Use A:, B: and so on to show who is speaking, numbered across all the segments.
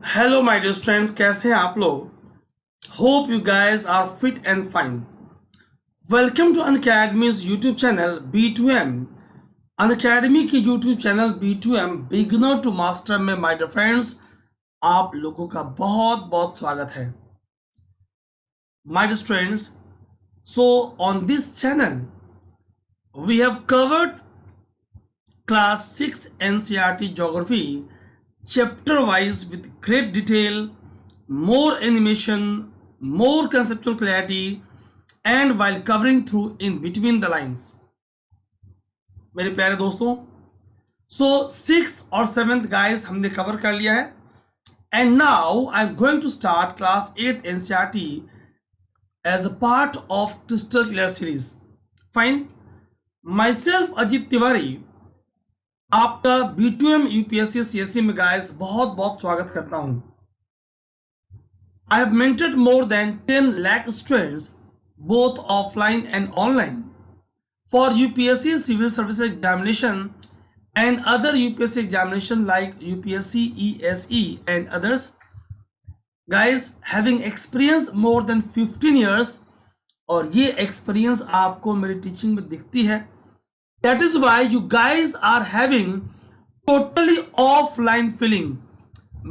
A: Hello my dear friends, कैसे हैं आप लोग। Hope you guys are fit and fine. Welcome to Unacademy's YouTube channel B2M। Unacademy की YouTube channel B2M beginner to master में my dear friends आप लोगों का बहुत बहुत स्वागत है। My dear friends, so on this channel we have covered class 6 NCERT geography chapter wise with great detail, more animation, more conceptual clarity, and while covering through in between the lines। मेरे प्यारे दोस्तों, so six और seventh guys हमने cover कर लिया है and now I am going to start class 8 NCERT as a part of crystal clear series। Fine, myself Ajit Tiwari आपका B2M UPSC CSE में गाइस बहुत बहुत स्वागत करता हूं। I have mentored more than 10 lakh students both offline and online for UPSC civil service examination and other UPSC examination like UPSC ESE and others। Guys, having experience more than 15 years और ये experience आपको मेरी teaching में दिखती है। That is why you guys are having totally offline feeling।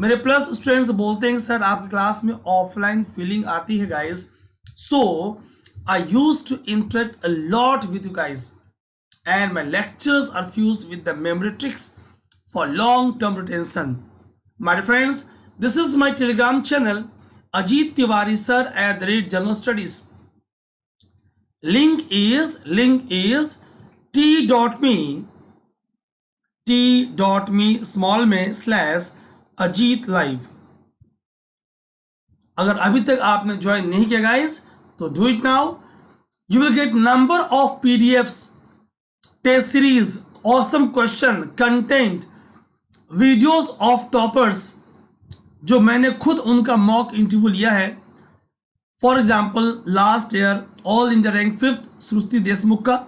A: मेरे plus students बोलते हैं सर आपकी क्लास में ऑफलाइन फीलिंग आती है guys. So I used to interact a lot with you guys and my lectures are fused with the memory tricks for long term retention. My friends, this is my Telegram channel Ajit Tiwari sir @general studies. Link is t.me small में /Ajit live. अगर अभी तक आपने join नहीं किया guys तो do it now. You will get number of PDFs, test series, awesome question, content, videos of toppers जो मैंने खुद उनका मॉक इंटरव्यू लिया है। For example last year all India rank 5th Srishti Deshmukh का।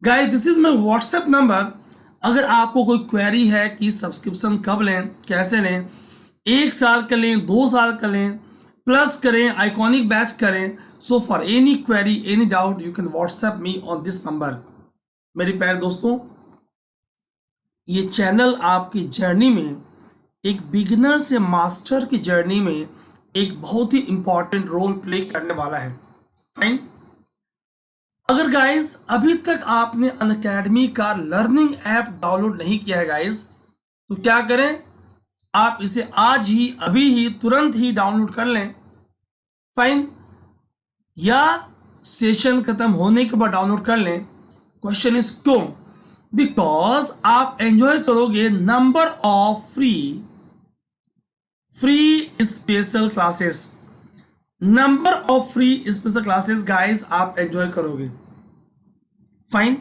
A: Guys, this is my WhatsApp number. अगर आपको कोई क्वेरी है कि सब्सक्रिप्शन कब लें, कैसे लें, 1 साल का लें, 2 साल का लें, प्लस करें, आइकॉनिक बैच करें, so for any query, any doubt, you can WhatsApp me on this number. मेरे प्यारे दोस्तों, ये चैनल आपकी जर्नी में, एक बिगिनर से मास्टर की जर्नी में एक बहुत ही इंपॉर्टेंट रोल प्ले करने वाला है। फाइन, अगर गाइस अभी तक आपने अनअकैडमी का लर्निंग ऐप डाउनलोड नहीं किया है गाइस तो क्या करें, आप इसे आज ही, अभी ही, तुरंत ही डाउनलोड कर लें। फाइन, या सेशन खत्म होने के बाद डाउनलोड कर लें। क्वेश्चन इज क्यों? बिकॉज आप एंजॉय करोगे number of free special classes. Number of free special classes guys आप एंजॉय करोगे। फाइन,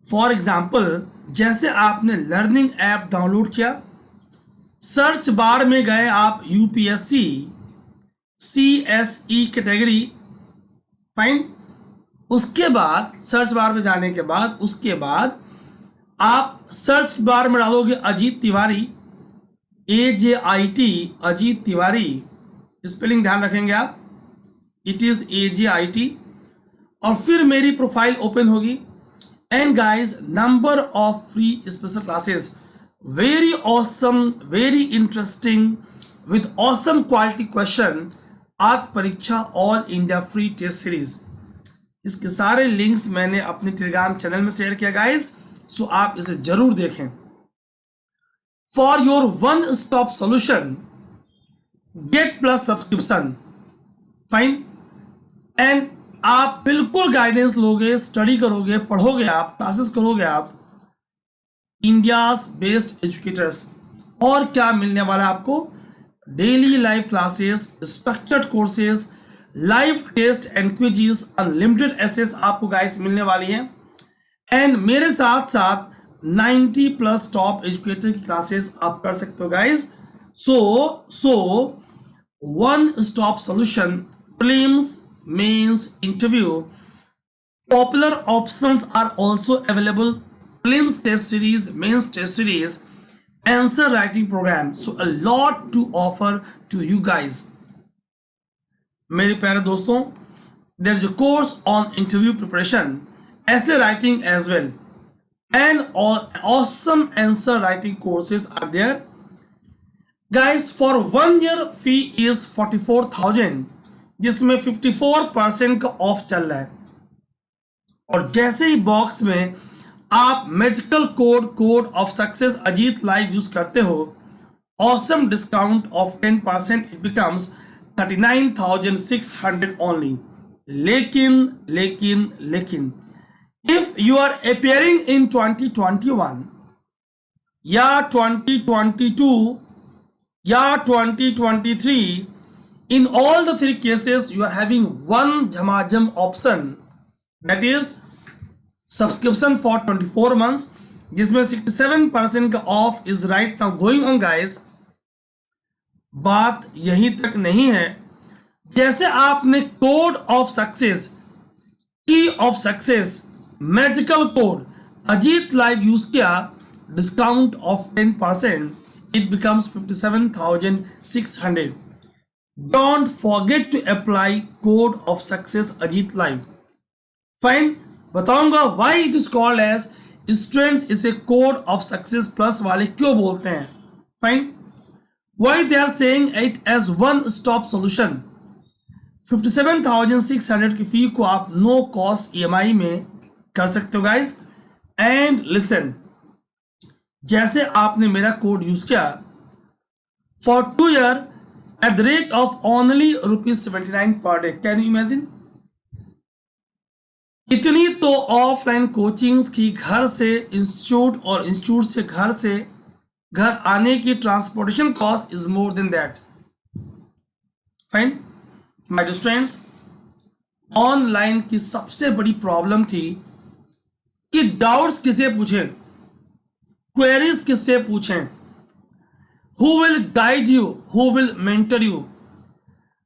A: फॉर एग्जाम्पल जैसे आपने लर्निंग ऐप डाउनलोड किया, सर्च बार में गए आप UPSC CSE कैटेगरी। फाइन, उसके बाद सर्च बार में जाने के बाद उसके बाद आप सर्च बार में डालोगे अजीत तिवारी, AJIT, अजीत तिवारी। स्पेलिंग ध्यान रखेंगे आप, इट इज AJIT। और फिर मेरी प्रोफाइल ओपन होगी and guys number of free special classes, very awesome, very interesting with awesome quality question, आज परीक्षा all India free test series. इसके सारे लिंक्स मैंने अपने टेलीग्राम चैनल में शेयर किया गाइस, सो आप इसे जरूर देखें। For your one stop solution, get plus subscription. Fine, and आप बिल्कुल गाइडेंस लोगे, स्टडी करोगे, पढ़ोगे, आप क्लासेस करोगे, आप इंडियाज बेस्ट एजुकेटर्स। और क्या मिलने वाला है आपको? Daily live classes, structured courses, live test and quizzes, unlimited access आपको गाइस मिलने वाली हैं। एंड मेरे साथ साथ 90+ टॉप एजुकेटर की क्लासेस आप कर सकते हो guys. So one stop solution, prelims, mains, interview, popular options are also available, prelims test series, mains test series, answer writing program. So a lot to offer to you guys. मेरे प्यारे दोस्तों, there is a course on interview preparation, essay writing as well, and all awesome answer writing courses are there. Guys, for 1 year fee is 44,000, जिसमें 54% का of चल रहा है. और जैसे ही बॉक्स में आप magical code of success Ajeet live use करते हो, awesome discount of 10%, it becomes 39,600 only. लेकिन if you are appearing in 2021 या 2022 या 2023, in all the 3 cases you are having one Jhamajam option, that is subscription for 24 months, जिसमें 67% का of is right now going on. Guys, बात यहीं तक नहीं है. जैसे आपने कोड ऑफ सक्सेस, की of success, magical code Ajit live use किया, discount of 10%, it becomes 57,600. Don't forget to apply code of success Ajit Live. Fine. बताऊंगा why it is called as students is a code of success plus वाले क्यों बोलते हैं. Fine. Why they are saying it as one stop solution. 57,600 की फी को आप no cost EMI में कर सकते हो गाइज. एंड लिसन, जैसे आपने मेरा कोड यूज किया for 2 year at the rate of only ₹79 per day. Can you imagine? इतनी तो ऑफलाइन कोचिंग्स की घर से इंस्टीट्यूट और इंस्टीट्यूट से घर आने की transportation cost is more than that. Fine my students, online की सबसे बड़ी प्रॉब्लम थी कि डाउट्स किसे पूछें, क्वेरीज किससे पूछें, who will guide you, who will mentor you.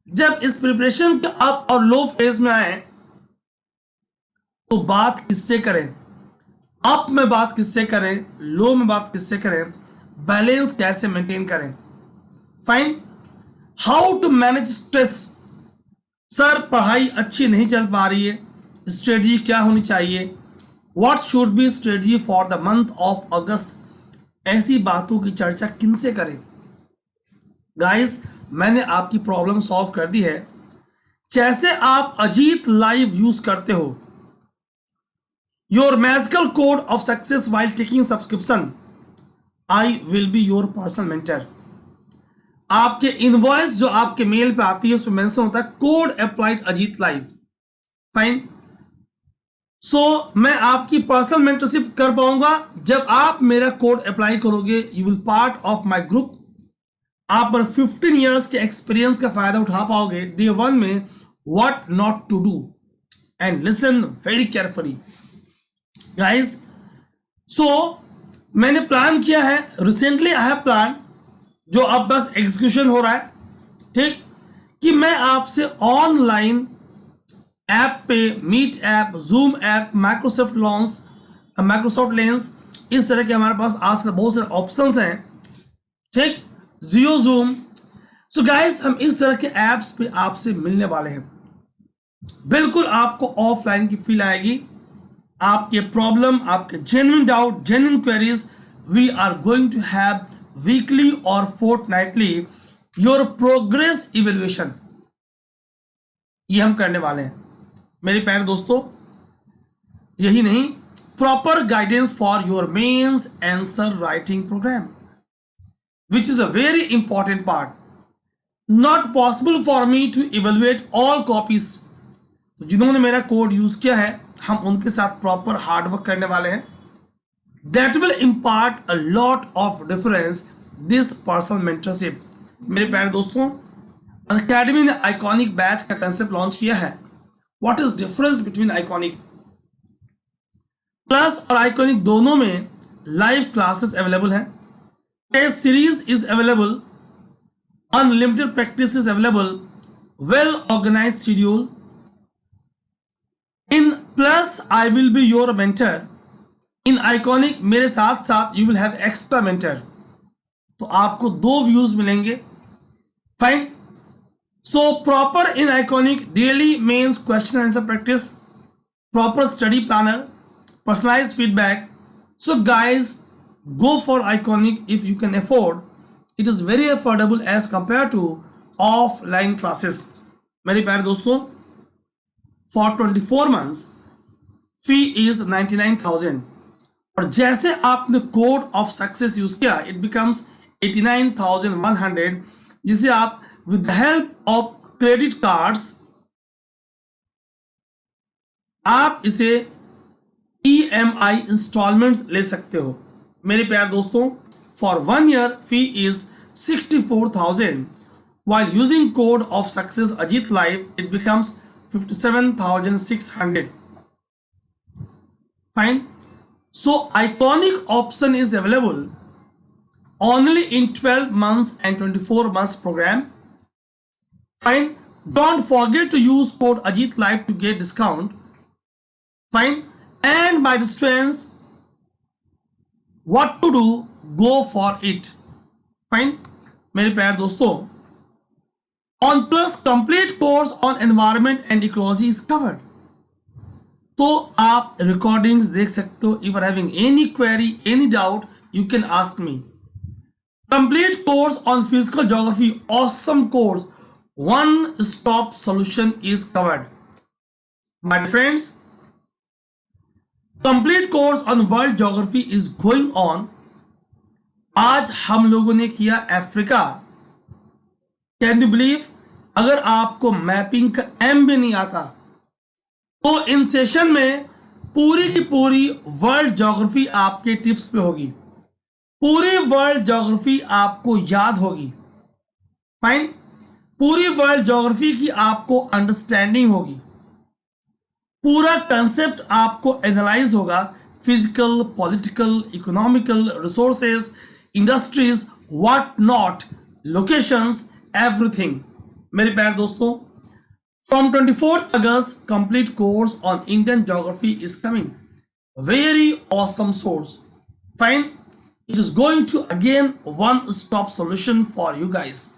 A: जब इस प्रिपरेशन के अप और लो फेज में आए तो बात किससे करें, अप में बात किससे करें, लो में बात किससे करें, बैलेंस कैसे मेंटेन करें. Fine. How to manage stress. Sir पढ़ाई अच्छी नहीं चल पा रही है, स्ट्रेटजी क्या होनी चाहिए, what should be strategy for the month of अगस्त. ऐसी बातों की चर्चा किनसे करें. गाइस, मैंने आपकी प्रॉब्लम सॉल्व कर दी है. जैसे आप अजीत लाइव यूज करते हो, your magical code of success while taking subscription, I will be your personal mentor. आपके इनवॉइस जो आपके मेल पे आती है उसमें मेंशन होता है code applied Ajeet live. Fine. So मैं आपकी पर्सनल मेंटरशिप कर पाऊंगा जब आप मेरा कोड अप्लाई करोगे. You will part of my group. आप 15 years के एक्सपीरियंस का फायदा उठा पाओगे डे 1 में, what not to do. And listen very carefully guys. So मैंने प्लान किया है रिसेंटली, आई हैव प्लान, जो अब बस एग्जीक्यूशन हो रहा है, ठीक, कि मैं आपसे ऑनलाइन ऐप पे, meet app, zoom app, Microsoft lens, इस तरह के हमारे पास आजकल बहुत सारे ऑप्शंस हैं, ठीक, जियो जूम. सो गाइस, हम इस तरह के ऐप्स पे आपसे मिलने वाले हैं. बिल्कुल आपको ऑफलाइन की फील आएगी. आपके प्रॉब्लम, आपके genuine doubt, genuine queries, we are going to have weekly और फोर्टनाइटली योर प्रोग्रेस इवेल्युएशन. ये हम करने वाले हैं मेरे प्यारे दोस्तों. यही नहीं, proper guidance for your mains answer writing programme, which is a very important part. Not possible for me to evaluate all copies. तो जिन्होंने मेरा कोड यूज किया है, हम उनके साथ प्रॉपर हार्डवर्क करने वाले हैं. That will impart a lot of difference this personal mentorship. मेरे प्यारे दोस्तों, अकेडमी ने आइकॉनिक बैच का कंसेप्ट लॉन्च किया है. What is difference between iconic plus और आइकॉनिक? दोनों में लाइव क्लासेस अवेलेबल हैं. Test series is available, unlimited practice is available, well organized schedule. In plus I will be your mentor. In Iconic मेरे साथ साथ you will have extra mentor. तो आपको 2 views मिलेंगे। Fine. So proper in iconic daily mains question answer practice, proper study planner, personalised feedback. So guys, go for iconic if you can afford. It is very affordable as compared to offline classes. मेरे प्यारे दोस्तों, for 24 months fee is 99,000 और जैसे आपने code of success use किया it becomes 89,100, जिसे आप with the help of credit cards आप इसे EMI इंस्टॉलमेंट्स ले सकते हो। मेरे प्यारे दोस्तों, for 1 year fee is 64,000 while using code of success Ajit Live it becomes 57,600. Fine. So iconic option is available only in 12 months and 24 months program. Fine. Don't forget to use code Ajit Live to get discount. Fine. And my students, what to do, go for it. Fine. मेरे प्यारे दोस्तों, on plus complete course on environment and ecology is covered. तो आप recordings देख सकते हो. If you are having any query, any doubt, you can ask me. Complete course on physical geography, awesome course, one stop solution is covered. My friends, complete course on world geography is going on. आज हम लोगों ने किया Africa. Can you believe, अगर आपको mapping का M भी नहीं आता तो इन सेशन में पूरी की पूरी वर्ल्ड ज्योग्राफी आपके टिप्स पे होगी, पूरी वर्ल्ड ज्योग्राफी आपको याद होगी। फाइन। पूरी वर्ल्ड ज्योग्राफी की आपको अंडरस्टैंडिंग होगी, पूरा कंसेप्ट आपको एनालाइज होगा, physical, political, economical, resources, industries, what not, locations, everything. मेरे प्यारे दोस्तों, from 24 August complete course on Indian geography is coming, very awesome source. Fine. It is going to again one stop solution for you guys.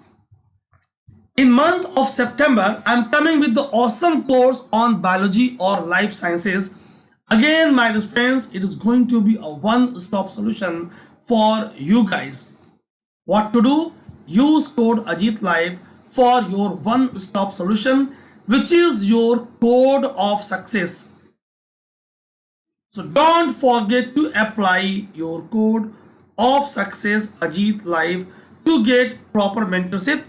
A: In month of September, I'm coming with the awesome course on biology or life sciences. Again, my friends, it is going to be a one-stop solution for you guys. What to do? Use code Ajit Live for your one-stop solution, which is your code of success. So don't forget to apply your code of success Ajit Live to get proper mentorship,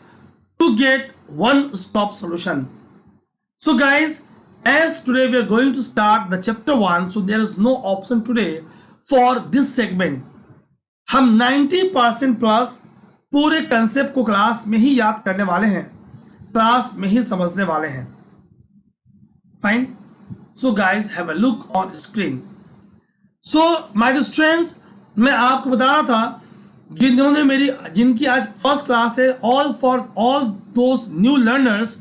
A: to get one-stop solution. So guys, as today we are going to start the chapter 1, so there is no option today for this segment. हम 90% plus पूरे concept को class में ही याद करने वाले हैं, class में ही समझने वाले हैं. Fine. So guys have a look on screen. So my dear students, मैं आपको बता रहा था जिनकी आज फर्स्ट क्लास है, all for all those new learners,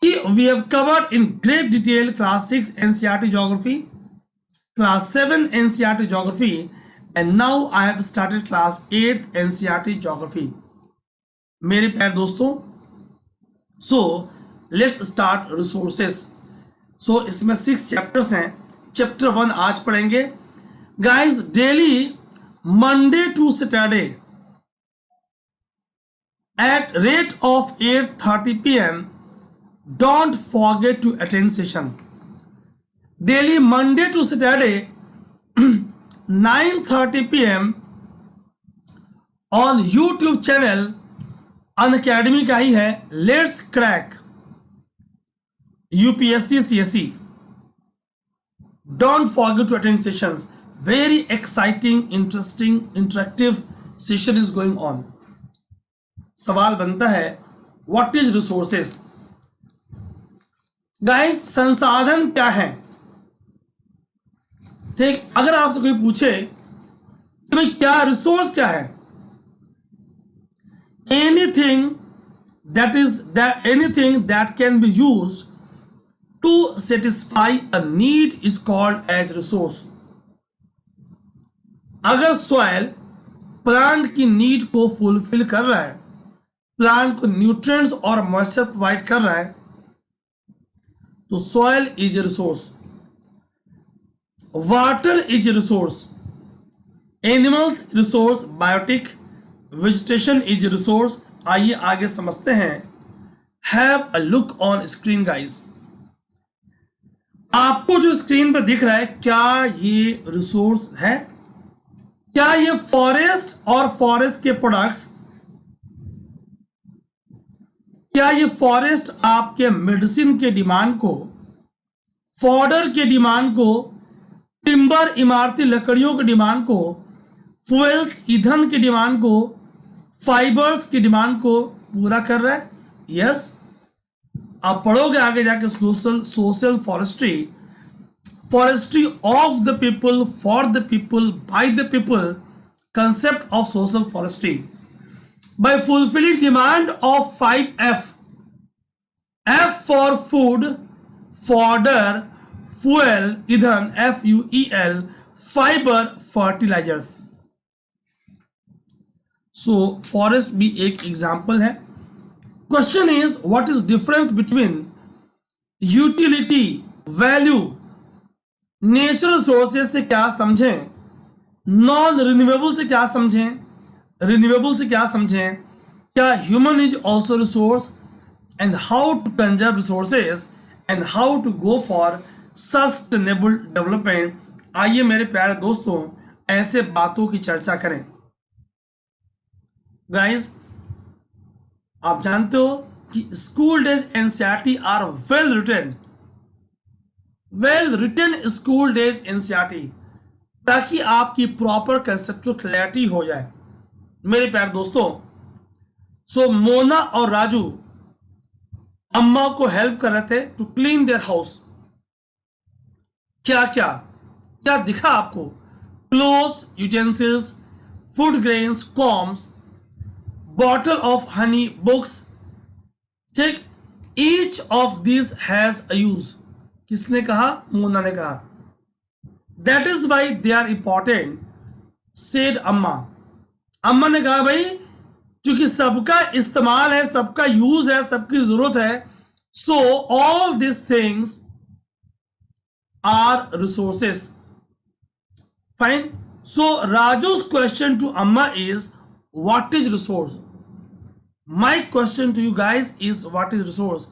A: कि we have covered in great detail class 6 NCERT geography, class 7 NCERT geography, and now I have started class 8 NCERT geography. मेरे प्यारे दोस्तों, so let's start resources. So इसमें 6 chapters हैं. Chapter 1 आज पढ़ेंगे guys. Daily Monday to Saturday at rate of 8:30 p.m. Don't forget to attend session. Daily Monday to Saturday 9:30 p.m. on YouTube channel Unacademy का ही है, Let's Crack UPSC CSE. Don't forget to attend sessions. Very exciting, interesting, interactive session is going on. सवाल बनता है, what is resources? Guys, संसाधन क्या है? ठीक, अगर आपसे कोई पूछे कि भाई क्या रिसोर्स क्या है, anything that can be used to satisfy a need is called as resource. अगर सॉइल प्लांट की नीड को फुलफिल कर रहा है, प्लांट को न्यूट्रिएंट्स और मॉइस्चर प्रोवाइड कर रहा है, तो soil is a resource, water is a resource, animals resource, biotic, vegetation is a resource. आइए आगे समझते हैं। Have a look on screen guys. आपको जो स्क्रीन पर दिख रहा है, क्या ये रिसोर्स है? क्या ये फॉरेस्ट और फॉरेस्ट के प्रोडक्ट्स, क्या ये फॉरेस्ट आपके मेडिसिन के डिमांड को, फॉडर के डिमांड को, टिम्बर इमारती लकड़ियों की डिमांड को, फ्यूल्स ईंधन की डिमांड को, फाइबर्स की डिमांड को पूरा कर रहा है? यस। आप पढ़ोगे आगे जाके social forestry, forestry of the people, for the people, by the people, concept of social forestry by fulfilling demand of 5F. F for food, fodder, fuel, ईंधन, FUEL, fiber, fertilizers. So forest भी एक example है। Question is, what is difference between utility, value, natural resources से क्या समझें, non renewable से क्या समझें, रिन्यूएबल से क्या समझें, क्या human is also resource, and how to conserve resources, and how to go for sustainable development. आइए मेरे प्यारे दोस्तों ऐसे बातों की चर्चा करें। गाइस, आप जानते हो कि school days NCERT are well written school days NCERT, ताकि आपकी प्रॉपर कंसेप्चुअल क्लैरिटी हो जाए। मेरे प्यारे दोस्तों, सो मोना और राजू अम्मा को हेल्प कर रहे थे टू क्लीन देयर हाउस। क्या क्या क्या दिखा आपको? Clothes, utensils, food grains, combs, bottle of honey, books. ठीक, each of this has a use. किसने कहा? मोना ने कहा। That is why they are important, said Amma. Amma ने कहा भाई क्योंकि सबका इस्तेमाल है, सबका यूज है, सबकी जरूरत है, so all this things are resources. Fine. So Raju's question to Amma is what is resource? My question to you guys is what is resource?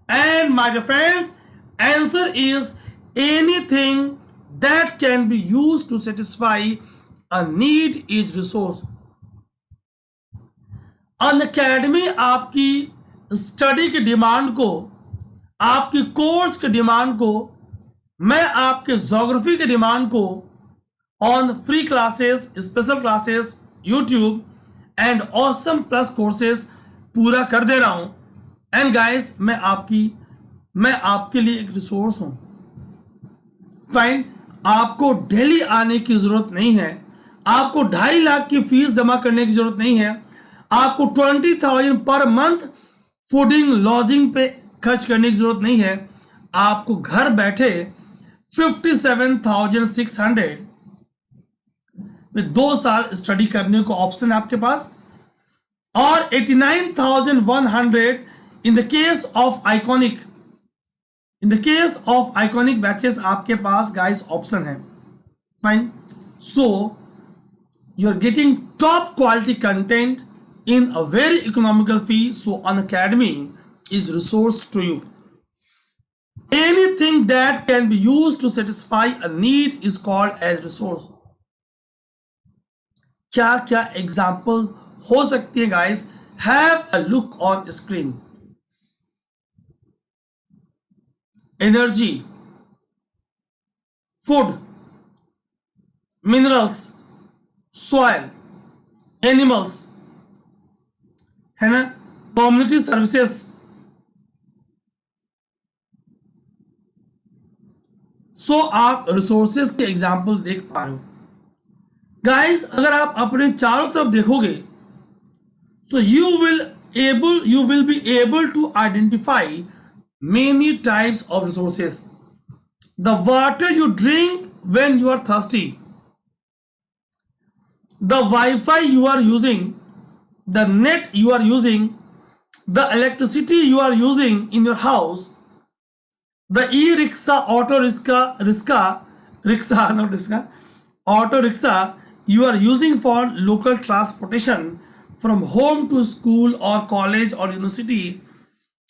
A: And my dear friends, answer is anything that can be used to satisfy a need is resource. Unacademy आपकी study की demand को, आपकी course की demand को, मैं आपके geography की demand को on free classes, special classes, YouTube and awesome plus courses पूरा कर दे रहा हूं। एंड गाइस, मैं आपके लिए एक रिसोर्स हूं। फाइन। आपको दिल्ली आने की जरूरत नहीं है, आपको 2.5 लाख की फीस जमा करने की जरूरत नहीं है, आपको 20,000 पर मंथ फूडिंग लॉजिंग पे खर्च करने की जरूरत नहीं है। आपको घर बैठे 57,600 में 2 साल स्टडी करने को ऑप्शन है आपके पास, और 89,100 in the case of iconic, in the case of iconic batches आपके पास गाइस ऑप्शन है। Fine. So you are getting top quality content in a very economical fee, so Unacademy is resource to you. Anything that can be used to satisfy a need is called as resource. क्या क्या example हो सकती है guys? Have a look on screen. Energy, food, minerals, soil, animals, है ना, community services. सो आप resources के example देख पा रहे हो गाइस। अगर आप अपने चारों तरफ देखोगे, so you will be able to identify many types of resources. The water you drink when you are thirsty, the Wi-Fi you are using, the net you are using, the electricity you are using in your house, the e-rickshaw, auto rickshaw you are using for local transportation from home to school or college or university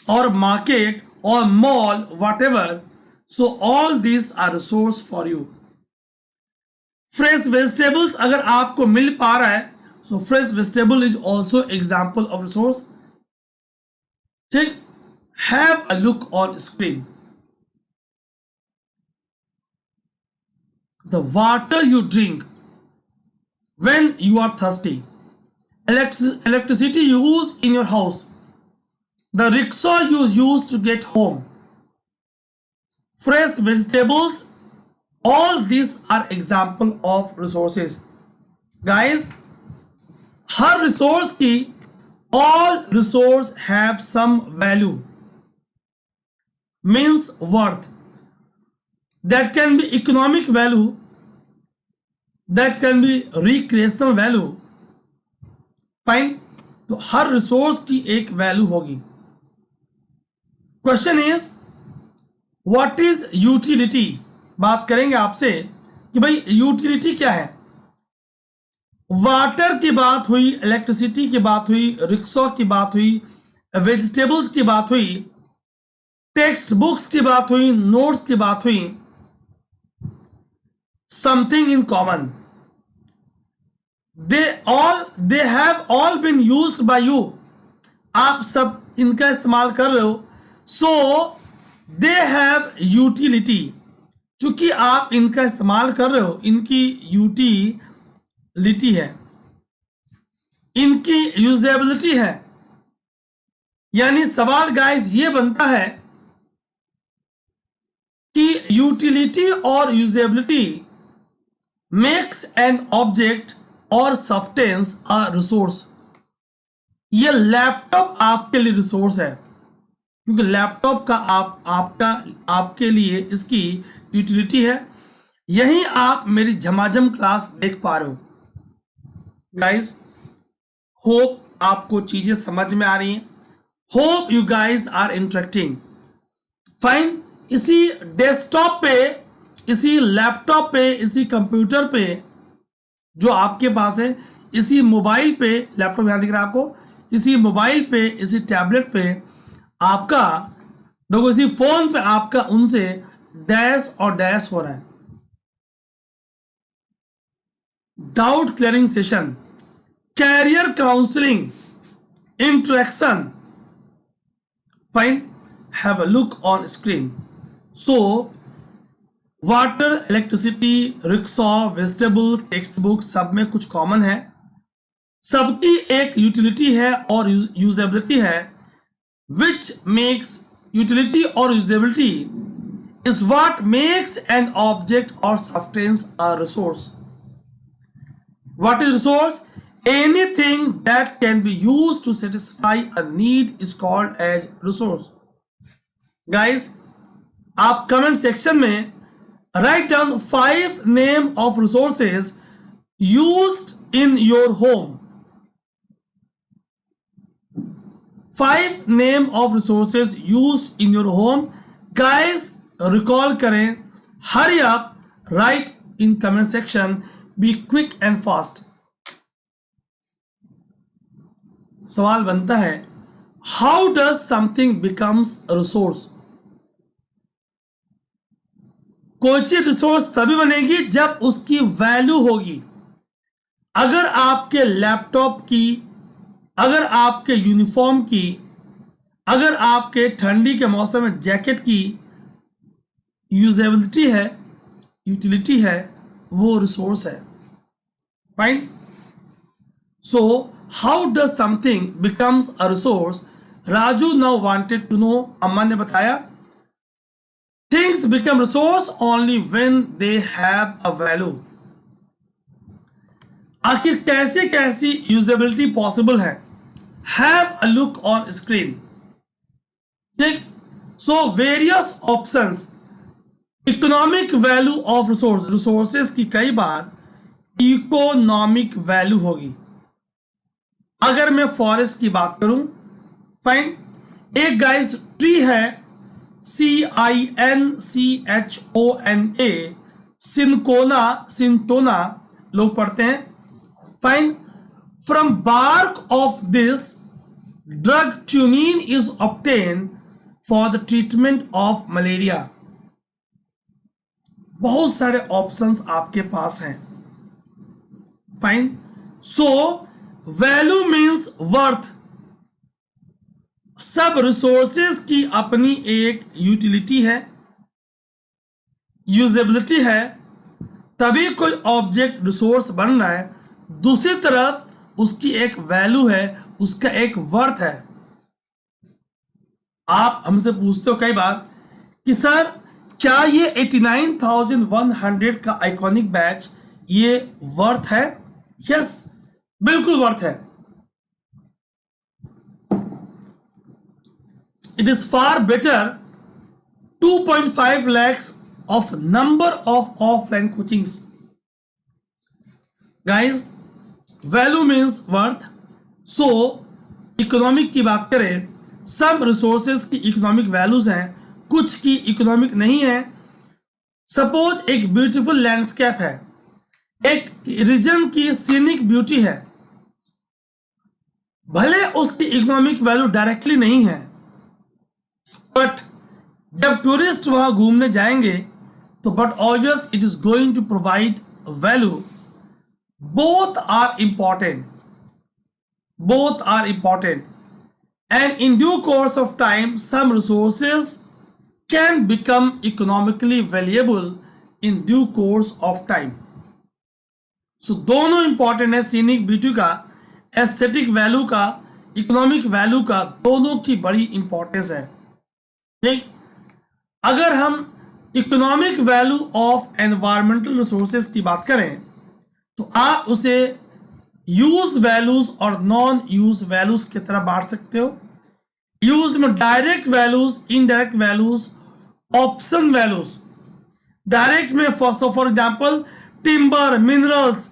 A: or market or mall, whatever. So all these are resource for you. Fresh vegetables अगर आपको मिल पा रहा है, so fresh vegetable is also example of resource. ठीक, have a look on screen. The water you drink when you are thirsty, electricity used in your house, the rickshaw you use to get home, fresh vegetables, all these are example of resources. Guys, her resource की, all resource have some value, means worth. That can be economic value, that can be recreational value. Fine. तो हर resource की एक value होगी. Question is what is utility. बात करेंगे आपसे कि भाई यूटिलिटी क्या है. वाटर की बात हुई, इलेक्ट्रिसिटी की बात हुई, रिक्शा की बात हुई, वेजिटेबल्स की बात हुई, टेक्स्ट बुक्स की बात हुई, नोट्स की बात हुई. Something in common, they have all been used by you. आप सब इनका इस्तेमाल कर रहे हो. so they have utility. चूंकि आप इनका इस्तेमाल कर रहे हो, इनकी यूटिलिटी है, इनकी यूजेबिलिटी है. यानी सवाल गाइस ये बनता है कि यूटिलिटी और यूजेबिलिटी मेक्स एन ऑब्जेक्ट और सब्सटेंस अ रिसोर्स. ये लैपटॉप आपके लिए रिसोर्स है, क्योंकि लैपटॉप का आपके लिए इसकी यूटिलिटी है. यही आप मेरी झमाझम क्लास देख पा रहे हो. गाइस, होप आपको चीजें समझ में आ रही हैं. Hope you guys are interacting. Fine. इसी डेस्कटॉप पे, इसी लैपटॉप पे, इसी कंप्यूटर पे जो आपके पास है, इसी मोबाइल पे, लैपटॉप यहां दिख रहा है आपको, इसी मोबाइल पे, इसी टैबलेट पे आपका, देखो इसी फोन पे आपका उनसे डैश और डैश हो रहा है. Doubt clearing session, career counselling, interaction. Fine. Have a look on screen. So water, electricity, rickshaw, vegetable, textbook, सब में कुछ कॉमन है. सबकी एक यूटिलिटी है और यूजेबिलिटी है. विच मेक्स यूटिलिटी और usability is what makes an object और substance a resource. What is resource? Anything that can be used to satisfy a need is called as resource. Guys, आप comment section में write down 5 name of resources used in your home. 5 name of resources used in your home. Guys, recall करें. Hurry up, write in comment section. Be quick and fast. सवाल बनता है, how does something becomes a resource? कोई चीज resource तभी बनेगी जब उसकी वैल्यू होगी. अगर आपके लैपटॉप की, अगर आपके यूनिफॉर्म की, अगर आपके ठंडी के मौसम में जैकेट की यूजेबिलिटी है, यूटिलिटी है, वो रिसोर्स है. Fine. So how does something becomes a resource? Raju now wanted to know. अम्मा ने बताया things become resource only when they have a value. आखिर कैसे कैसी यूजेबिलिटी पॉसिबल है? Have a look on screen. ठीक. So various options. Economic value of resource, resources की कई बार इकोनॉमिक वैल्यू होगी। अगर मैं फॉरेस्ट की बात करूं, फाइन, एक गाइस ट्री है, CINCHONA, सिनकोना, सिंटोना लोग पढ़ते हैं, fine. From bark of this drug quinine is obtain for the treatment of malaria. बहुत सारे ऑप्शंस आपके पास हैं, fine. So value means worth. सब रिसोर्सेज की अपनी एक यूटिलिटी है, यूजेबिलिटी है, तभी कोई ऑब्जेक्ट रिसोर्स बन रहा है। दूसरी तरफ उसकी एक वैल्यू है, उसका एक वर्थ है। आप हमसे पूछते हो कई बार कि सर क्या ये 89,100 का आइकॉनिक बैच ये वर्थ है? यस, बिल्कुल वर्थ है। It is far better 2.5 lakhs of number of offline coachings. Guys, value means worth. So, economic की बात करें, सब रिसोर्सेज की इकोनॉमिक वैल्यूज हैं, कुछ की इकोनॉमिक नहीं है। सपोज एक ब्यूटीफुल लैंडस्केप है, एक रीजन की सीनिक ब्यूटी है, भले उसकी इकोनॉमिक वैल्यू डायरेक्टली नहीं है, बट जब टूरिस्ट वहां घूमने जाएंगे तो but obvious it is going to provide value. Both are important, both are important, and in due course of time some resources can become economically valuable in due course of time. So दोनों important है, scenic beauty का, aesthetic value का, economic value का, दोनों की बड़ी importance है। ठीक, अगर हम economic value of environmental resources की बात करें तो आप उसे यूज वैल्यूज और नॉन यूज वैल्यूज की तरह बांट सकते हो। यूज में direct values, indirect values, option values. Direct में for example timber, minerals,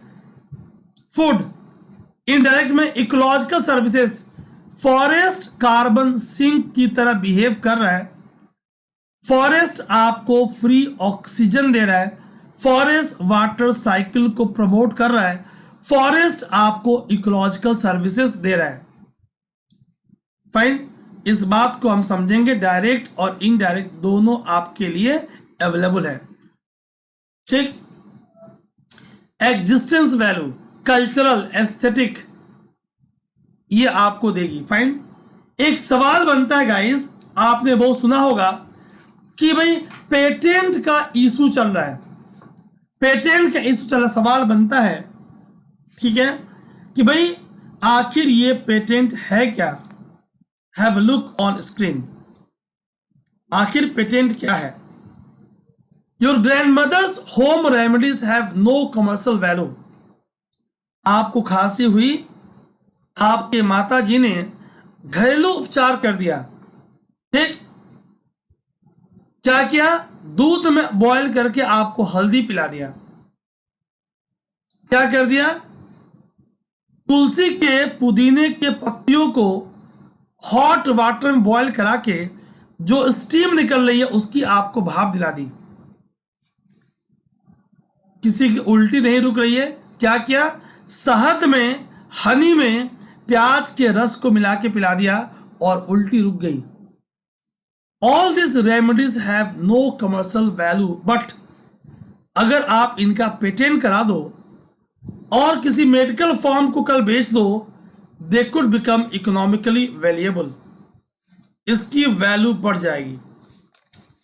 A: food. Indirect में ecological services, forest carbon sink की तरह बिहेव कर रहा है, फॉरेस्ट आपको फ्री ऑक्सीजन दे रहा है, फॉरेस्ट वाटर साइकिल को प्रमोट कर रहा है, फॉरेस्ट आपको इकोलॉजिकल सर्विसेज दे रहा है। फाइन, इस बात को हम समझेंगे, डायरेक्ट और इनडायरेक्ट दोनों आपके लिए अवेलेबल है। ठीक, एग्जिस्टेंस वैल्यू, कल्चरल, एस्थेटिक, ये आपको देगी। फाइन, एक सवाल बनता है गाइस, आपने बहुत सुना होगा कि भाई पेटेंट का इशू चल रहा है, पेटेंट का इशू चल रहा है, सवाल बनता है, ठीक है, कि भाई आखिर ये पेटेंट है क्या? Have a look on screen, आखिर पेटेंट क्या है? Your grandmothers home remedies have no commercial value. आपको खांसी हुई, आपके माता जी ने घरेलू उपचार कर दिया, ठीक, क्या किया? दूध में बॉयल करके आपको हल्दी पिला दिया। क्या कर दिया? तुलसी के, पुदीने के पत्तियों को हॉट वाटर में बॉयल करा के जो स्टीम निकल रही है उसकी आपको भाप दिला दी। किसी की उल्टी नहीं रुक रही है, क्या किया? शहद में, हनी में प्याज के रस को मिला के पिला दिया और उल्टी रुक गई। All this remedies have no commercial value, but अगर आप इनका पेटेंट करा दो और किसी मेडिकल फॉर्म को कल बेच दो, they could become economically valuable, इसकी वैल्यू बढ़ जाएगी।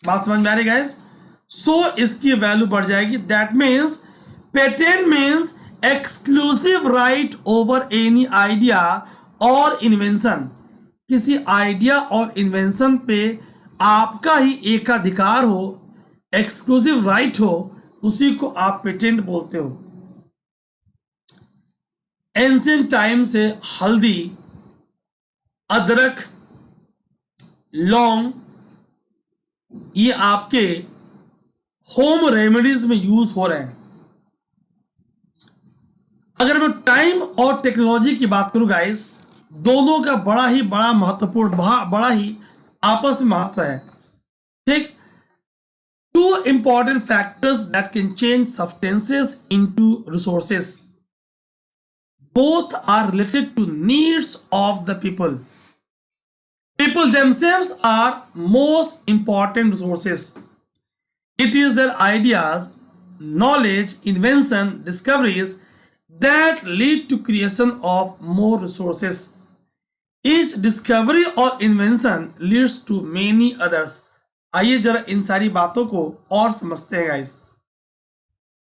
A: बात समझ में आ रही है गाइस? सो इसकी वैल्यू बढ़ जाएगी। That means patent means exclusive right over any idea और इन्वेंशन। किसी आइडिया और इन्वेंशन पे आपका ही एकाधिकार हो, एक्सक्लूसिव राइट हो, उसी को आप पेटेंट बोलते हो। एंशिएंट टाइम से हल्दी, अदरक, लौंग, ये आपके होम रेमेडीज में यूज हो रहे हैं। अगर मैं टाइम और टेक्नोलॉजी की बात करूं गाइस, दोनों का बड़ा महत्वपूर्ण, बड़ा ही आपस में महत्व है। ठीक, two important factors that can change substances into resources. Both are related to needs of the people. People themselves are most important resources. It is their ideas, knowledge, invention, discoveries that lead to creation of more resources. Each discovery or invention leads to many others. आइए जरा इन सारी बातों को और समझते हैं guys.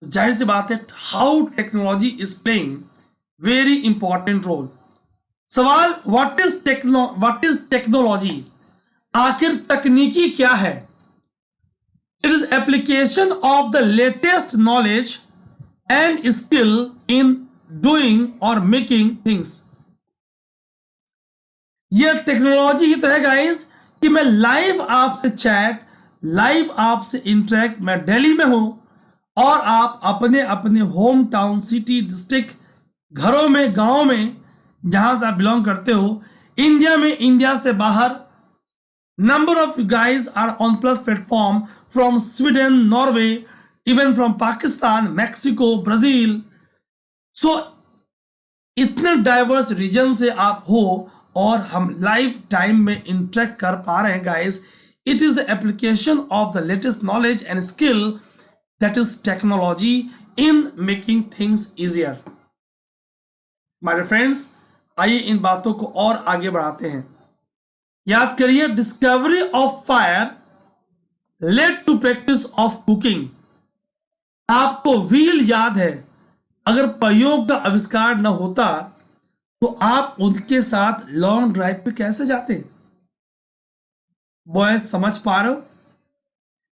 A: जाहिर सी बात है, how technology is playing very important role. सवाल, व्हाट इज टेक्नोलॉजी? आखिर तकनीकी क्या है? It is application of the latest knowledge and skill in doing और मेकिंग थिंग्स। यह टेक्नोलॉजी ही तो है गाइस कि मैं लाइव आपसे चैट, लाइव आपसे इंटरेक्ट, मैं दिल्ली में हूं और आप अपने अपने होम टाउन, सिटी, डिस्ट्रिक्ट, घरों में, गांव में, जहां से आप बिलोंग करते हो, इंडिया में, इंडिया से बाहर, number of you guys are on plus platform from Sweden, Norway, even from Pakistan, Mexico, Brazil. So इतने डाइवर्स रीजन से आप हो और हम लाइव टाइम में इंटरेक्ट कर पा रहे हैं guys. It is the application of the latest knowledge and skill, that is technology in making things easier. My friends, आइए इन बातों को और आगे बढ़ाते हैं। याद करिए, discovery of fire led to practice of cooking. आपको व्हील याद है, अगर पहियों का आविष्कार न होता तो आप उनके साथ लॉन्ग ड्राइव पे कैसे जाते? बॉयज समझ पा रहे हो?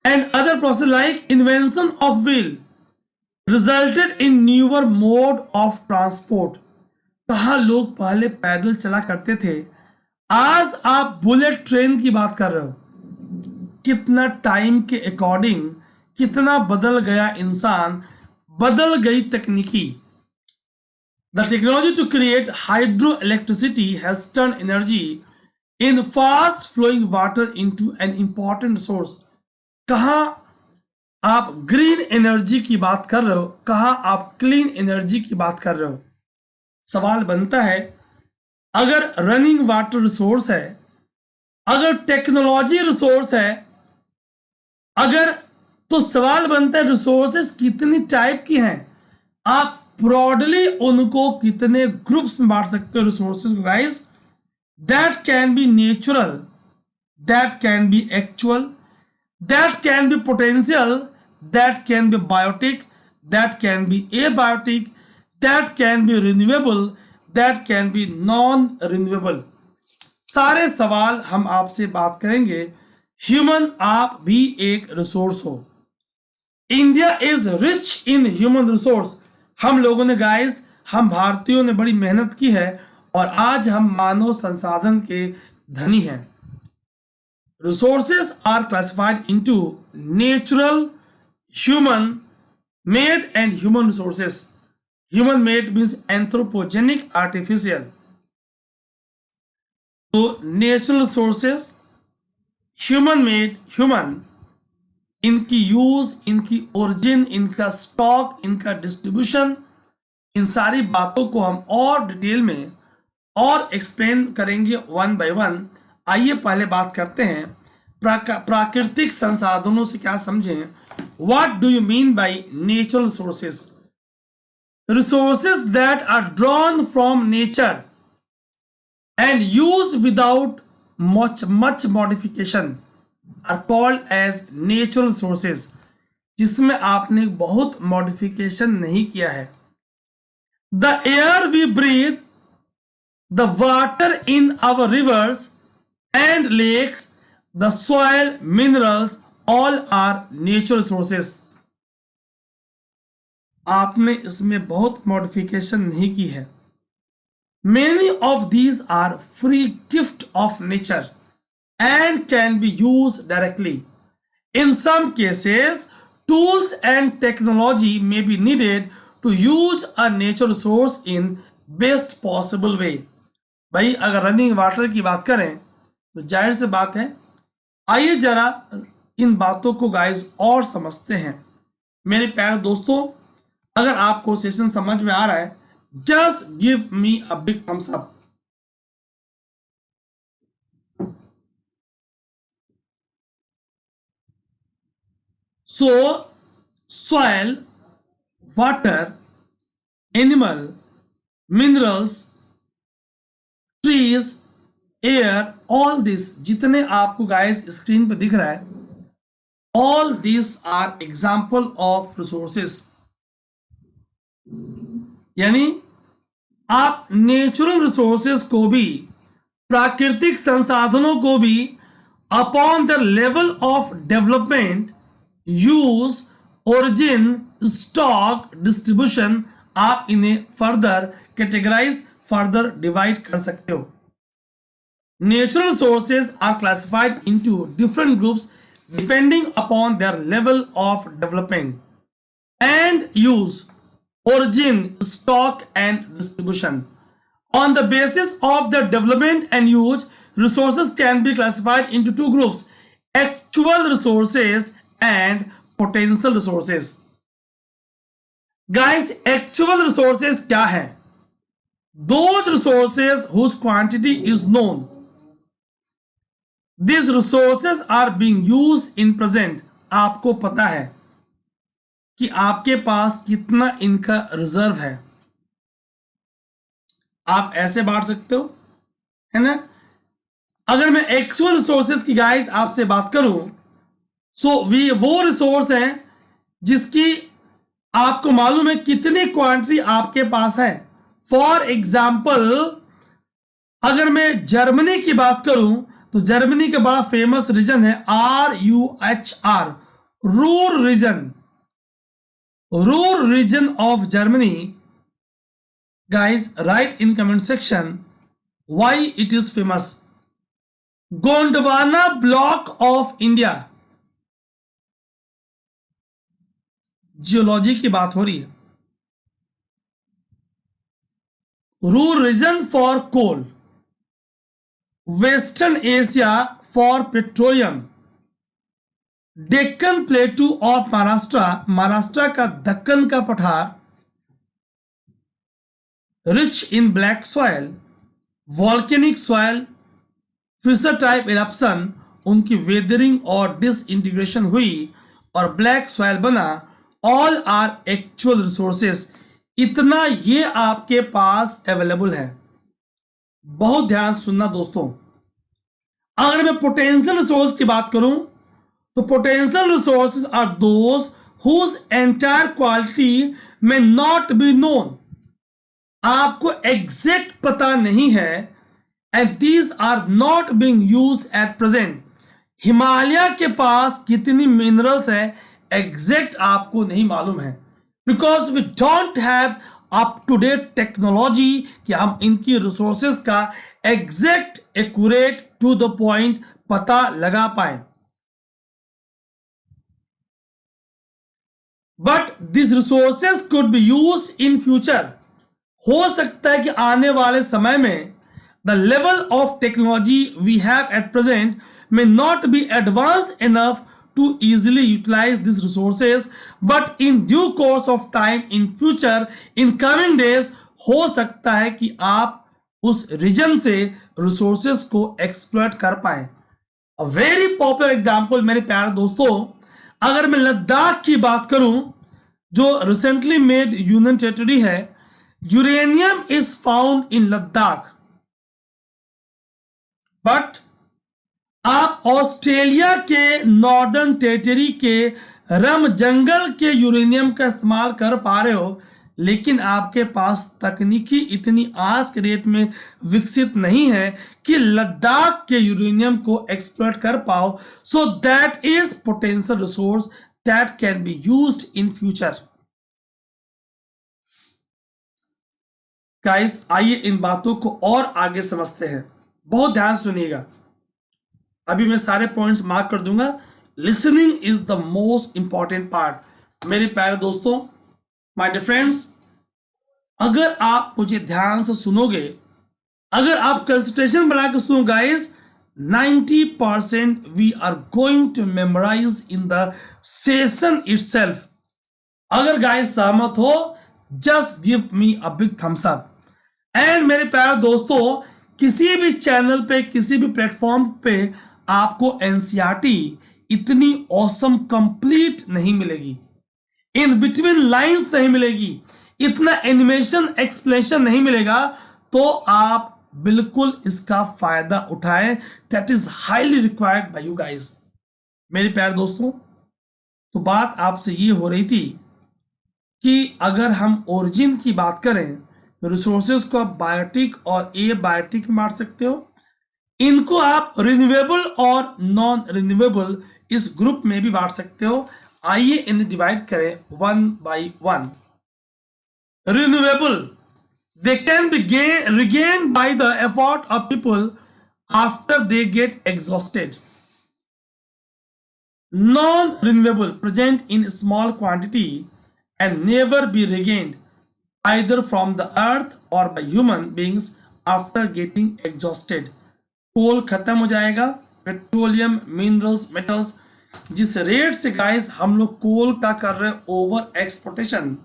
A: And other process like invention of wheel resulted in newer mode of transport. कहा लोग पहले पैदल चला करते थे, आज आप बुलेट ट्रेन की बात कर रहे हो। कितना टाइम के अकॉर्डिंग कितना बदल गया इंसान, बदल गई तकनीकी। The technology to create hydroelectricity has turned energy in fast flowing water into an important resource. कहाँ आप ग्रीन एनर्जी की बात कर रहे हो, कहाँ आप क्लीन एनर्जी की बात कर रहे हो? सवाल बनता है, अगर रनिंग वाटर रिसोर्स है, अगर टेक्नोलॉजी रिसोर्स है, अगर, तो सवाल बनता है रिसोर्सेस कितनी टाइप की हैं? आप ब्रॉडली उनको कितने ग्रुप्स में बांट सकते हो रिसोर्सेज को guys? That can be natural, that can be actual, that can be potential, that can be biotic, that can be abiotic, that can be renewable, that can be non renewable. सारे सवाल हम आपसे बात करेंगे। Human, आप भी एक resource हो। India is rich in human resource. हम लोगों ने गाइस, हम भारतीयों ने बड़ी मेहनत की है और आज हम मानव संसाधन के धनी हैं। Resources are classified into natural, human made and human resources. Human made means anthropogenic, artificial. तो natural resources, human made, human, इनकी यूज, इनकी ओरिजिन, इनका स्टॉक, इनका डिस्ट्रीब्यूशन, इन सारी बातों को हम और डिटेल में और एक्सप्लेन करेंगे वन बाय वन। आइए पहले बात करते हैं प्राकृतिक संसाधनों से क्या समझें। What do you mean by natural resources? Resources that are drawn from nature and use without much modification are called as natural sources, जिसमें आपने बहुत मॉडिफिकेशन नहीं किया है। The air we breathe, the water in our rivers and lakes, the soil, minerals, all are natural sources. आपने इसमें बहुत modification नहीं की है। Many of these are free gift of nature and can be used directly. In some cases, tools and technology may be needed to use a natural resource in best possible way. भाई अगर running water की बात करें तो जाहिर से बात है, आइए जरा इन बातों को गाइस और समझते हैं। मेरे प्यारे दोस्तों, अगर आपको सेशन समझ में आ रहा है, just give me a big thumbs up. So soil, water, animal, minerals, trees, air, all this जितने आपको गाइस स्क्रीन पर दिख रहा है, all this are example of resources. यानी आप नेचुरल रिसोर्सेस को भी, प्राकृतिक संसाधनों को भी upon the level of development, use, origin, stock, distribution, आप इन्हें फर्दर कैटेगराइज, फर्दर डिवाइड कर सकते हो। Natural resources are classified into different groups depending upon their level of development and use, origin, stock, and distribution. On the basis of their development and use, resources can be classified into two groups: actual resources and potential resources. Guys, actual resources क्या है? Those resources whose quantity is known. These resources are being used in present. आपको पता है कि आपके पास कितना इनका reserve है, आप ऐसे बांट सकते हो, है ना। अगर मैं एक्चुअल रिसोर्सेज की गाइस आपसे बात करूं, सो वो रिसोर्स हैं जिसकी आपको मालूम है कितनी क्वांटिटी आपके पास है। फॉर एग्जाम्पल, अगर मैं जर्मनी की बात करूं तो जर्मनी का बड़ा फेमस रीजन है RUHR, Ruhr region. Ruhr region of Germany, guys write in comment section why it is famous. Gondwana block of India, geology की बात हो रही है। Ruhr region for coal, western Asia for petroleum, Deccan plateau of Maharashtra, Maharashtra का दक्कन का पठार, rich in black soil, volcanic soil, fissure type eruption, उनकी weathering और डिसइंटीग्रेशन हुई और ब्लैक सॉयल बना। All are actual resources. इतना ये आपके पास अवेलेबल है। बहुत ध्यान सुनना दोस्तों। अगर मैं पोटेंशियल रिसोर्स की बात करूं तो potential resources are those whose entire quality में नॉट बी नोन। आपको एग्जैक्ट पता नहीं है, and these are not being used at present. Himalaya के पास कितनी मिनरल्स है एग्जैक्ट आपको नहीं मालूम है, because we don't have up to date technology कि हम इनकी रिसोर्सेज का exact, accurate, to the point पता लगा पाए। But this resources could be use in future. हो सकता है कि आने वाले समय में the level of technology we have at present may not be advanced enough to easily utilize these resources, but in due course of time in future, in coming days, हो सकता है कि आप उस रीजन से रिसोर्सेज को exploit कर पाए। अ वेरी पॉपुलर एग्जांपल मेरे प्यारे दोस्तों, अगर मैं लद्दाख की बात करूं जो रिसेंटली मेड यूनियन टेरिटरी है, uranium is found in Ladakh. But आप ऑस्ट्रेलिया के नॉर्दर्न टेरिटरी के रम जंगल के यूरेनियम का इस्तेमाल कर पा रहे हो, लेकिन आपके पास तकनीकी इतनी आज के रेट में विकसित नहीं है कि लद्दाख के यूरेनियम को एक्सप्लॉइट कर पाओ। So that is potential resource that can be used in future. Guys, आइए इन बातों को और आगे समझते हैं। बहुत ध्यान सुनिएगा, अभी मैं सारे पॉइंट्स मार्क कर दूंगा। Listening is the most important part. मेरे प्यारे दोस्तों, माय डियर फ्रेंड्स, अगर आप मुझे ध्यान से सुनोगे, अगर आप कंसंट्रेशन बना के सुनो guys, 90% we are going to memorise in the session itself. अगर गाइस सहमत हो, just give me a big thumbs up. And मेरे प्यारे दोस्तों, किसी भी चैनल पे, किसी भी प्लेटफॉर्म पे आपको एनसीईआरटी इतनी ऑसम कंप्लीट नहीं मिलेगी, इन बिटवीन लाइंस नहीं मिलेगी, इतना एनिमेशन एक्सप्लेनेशन नहीं मिलेगा। तो आप बिल्कुल इसका फायदा उठाएं। That is highly required by you guys. मेरे प्यारे दोस्तों, तो बात आपसे ये हो रही थी कि अगर हम ओरिजिन की बात करें तो रिसोर्सेज को आप बायोटिक और ए बायोटिक में बांट सकते हो। इनको आप रिन्यूएबल और नॉन रिन्यूएबल इस ग्रुप में भी बांट सकते हो। आइए इन्हें डिवाइड करें one by one. Renewable, they can be regained by the effort of people after they get exhausted. Non-renewable, present in small quantity and never be regained either from the earth or by human beings after getting exhausted. कोल खत्म हो जाएगा, petroleum, minerals, metals, जिस rate से guys हम लोग कोल का कर रहे हैं ओवर एक्सपोर्टेशन,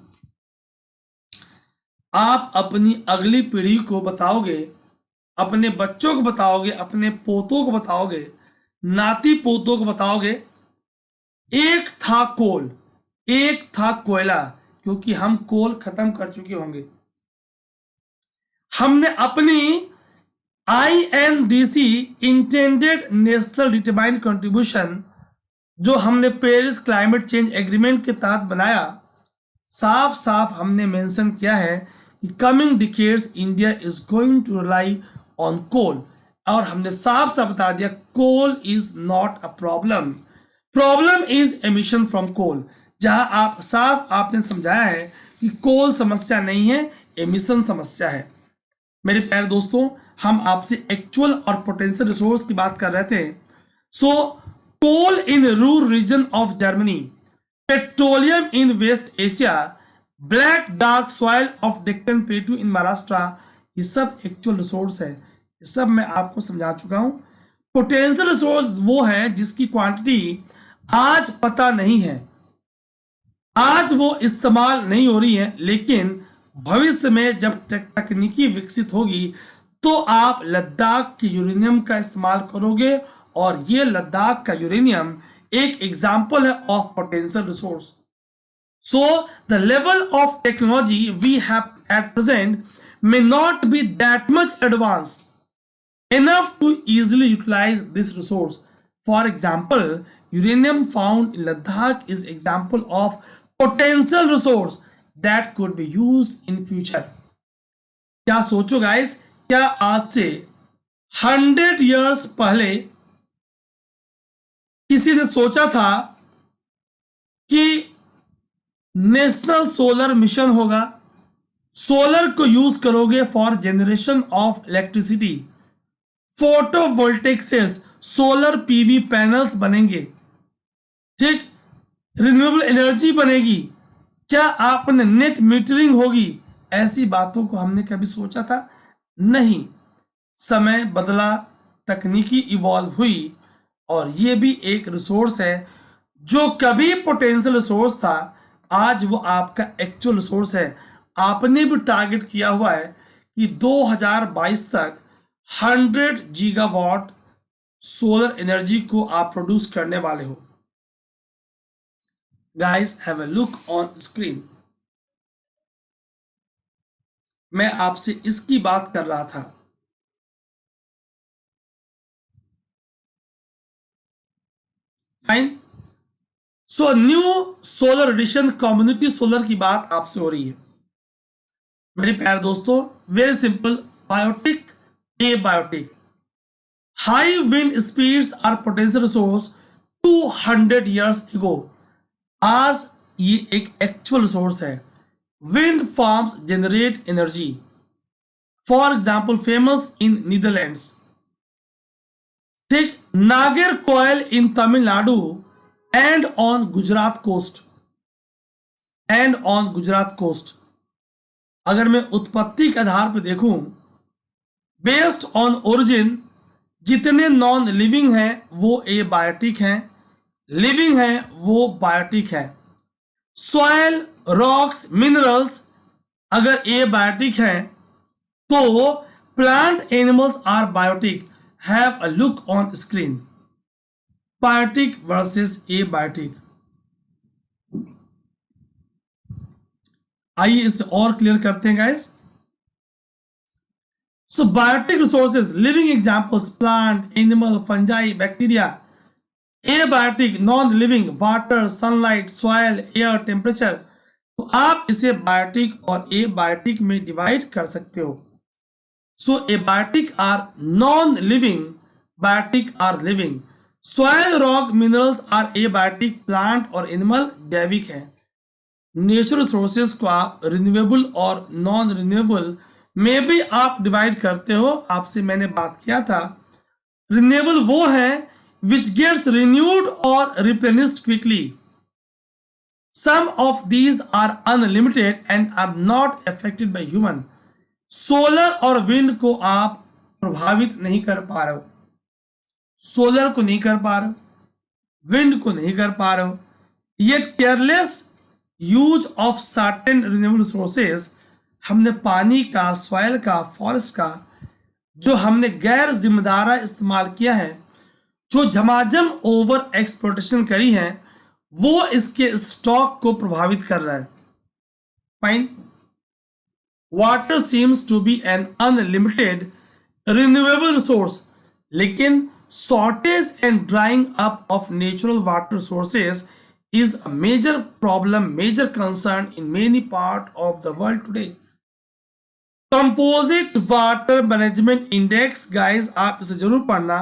A: आप अपनी अगली पीढ़ी को बताओगे, अपने बच्चों को बताओगे, अपने पोतों को बताओगे, नाती पोतों को बताओगे, एक था कोल, एक था कोयला, क्योंकि हम कोल खत्म कर चुके होंगे। हमने अपनी INDC intended national determined contribution जो हमने पेरिस क्लाइमेट चेंज एग्रीमेंट के तहत बनाया, साफ साफ हमने मेंशन किया है कि coming decades India is going to rely on coal. और हमने साफ साफ बता दिया coal is not a problem, problem is emission from coal. जहां आप साफ आपने समझाया है कि कोल समस्या नहीं है, एमिशन समस्या है। मेरे प्यारे दोस्तों, हम आपसे एक्चुअल और पोटेंशियल रिसोर्स की बात कर रहे थे। So coal in rural region of Germany, petroleum in West Asia, black dark soil of Deccan plateau in Maharashtra, ये सब एक्चुअल रिसोर्स है। ये सब मैं आपको समझा चुका हूं। पोटेंशियल रिसोर्स वो है जिसकी क्वांटिटी आज पता नहीं है, आज वो इस्तेमाल नहीं हो रही है, लेकिन भविष्य में जब तकनीकी विकसित होगी तो आप लद्दाख के यूरेनियम का इस्तेमाल करोगे, और ये लद्दाख का यूरेनियम एक एग्जाम्पल है of potential resource. So the level of technology we have at present may not be that much advanced enough to easily utilize this resource. For example, uranium found in Ladakh is example of potential resource that could be used in future. क्या सोचो guys, क्या आज से 100 years पहले किसी ने सोचा था कि नेशनल सोलर मिशन होगा, सोलर को यूज करोगे for generation of electricity, photovoltaic cells, solar PV panels बनेंगे, ठीक, रिन्यूएबल एनर्जी बनेगी, क्या आपने नेट मीटरिंग होगी? ऐसी बातों को हमने कभी सोचा था? नहीं। समय बदला, तकनीकी इवॉल्व हुई, और ये भी एक रिसोर्स है जो कभी पोटेंशियल रिसोर्स था, आज वो आपका एक्चुअल रिसोर्स है। आपने भी टारगेट किया हुआ है कि 2022 तक 100 गीगावाट सोलर एनर्जी को आप प्रोड्यूस करने वाले हो। Guys, have a look on screen. मैं आपसे इसकी बात कर रहा था। Fine. So new solar addition community solar की बात आपसे हो रही है। मेरे प्यारे दोस्तों, very simple, biotic, abiotic, high wind speeds are potential resource 200 years ago। आज ये एक एक्चुअल रिसोर्स है। Wind farms generate energy, for example famous in Netherlands, ठीक, Nagercoil in Tamil Nadu and on Gujarat coast, अगर मैं उत्पत्ति के आधार पर देखूं, बेस्ड ऑन ओरिजिन जितने नॉन लिविंग हैं वो एबायोटिक हैं, लिविंग हैं वो बायोटिक है। सॉयल, रॉक्स, मिनरल्स अगर एबायोटिक हैं तो plant animals are biotic. Have a look on screen, biotic versus abiotic. आइए इसे और क्लियर करते हैं guys. So biotic resources, living examples plant, animal, fungi, bacteria. Abiotic non living, water, sunlight, soil, air, temperature. तो आप इसे biotic और abiotic में डिवाइड कर सकते हो। So abiotic are non living, biotic are living. Soil, rock, minerals are abiotic, plant और animal जैविक है। नेचुरल रिसोर्सेज को आप रिन्यूएबल और नॉन रिन्यूएबल में भी आप डिवाइड करते हो। आपसे मैंने बात किया था, रिन्यूएबल वो है which gets renewed or replenished quickly. Some of these are unlimited and are not affected by human. Solar और विंड को आप प्रभावित नहीं कर पा रहे हो, सोलर को नहीं कर पा रहे हो, विंड को नहीं कर पा रहे हो, yet careless use of certain renewable resources, हमने पानी का, सॉइल का, फॉरेस्ट का जो हमने गैर जिम्मेदारा इस्तेमाल किया है, जो झमाझम ओवर एक्सप्लोटेशन करी है, वो इसके स्टॉक को प्रभावित कर रहा है। Fine. Water seems to be an unlimited renewable resource, लेकिन shortage and drying up of natural water sources is a major problem, major concern in many parts of the world today. Composite Water Management Index, guys, आप इसे जरूर पढ़ना,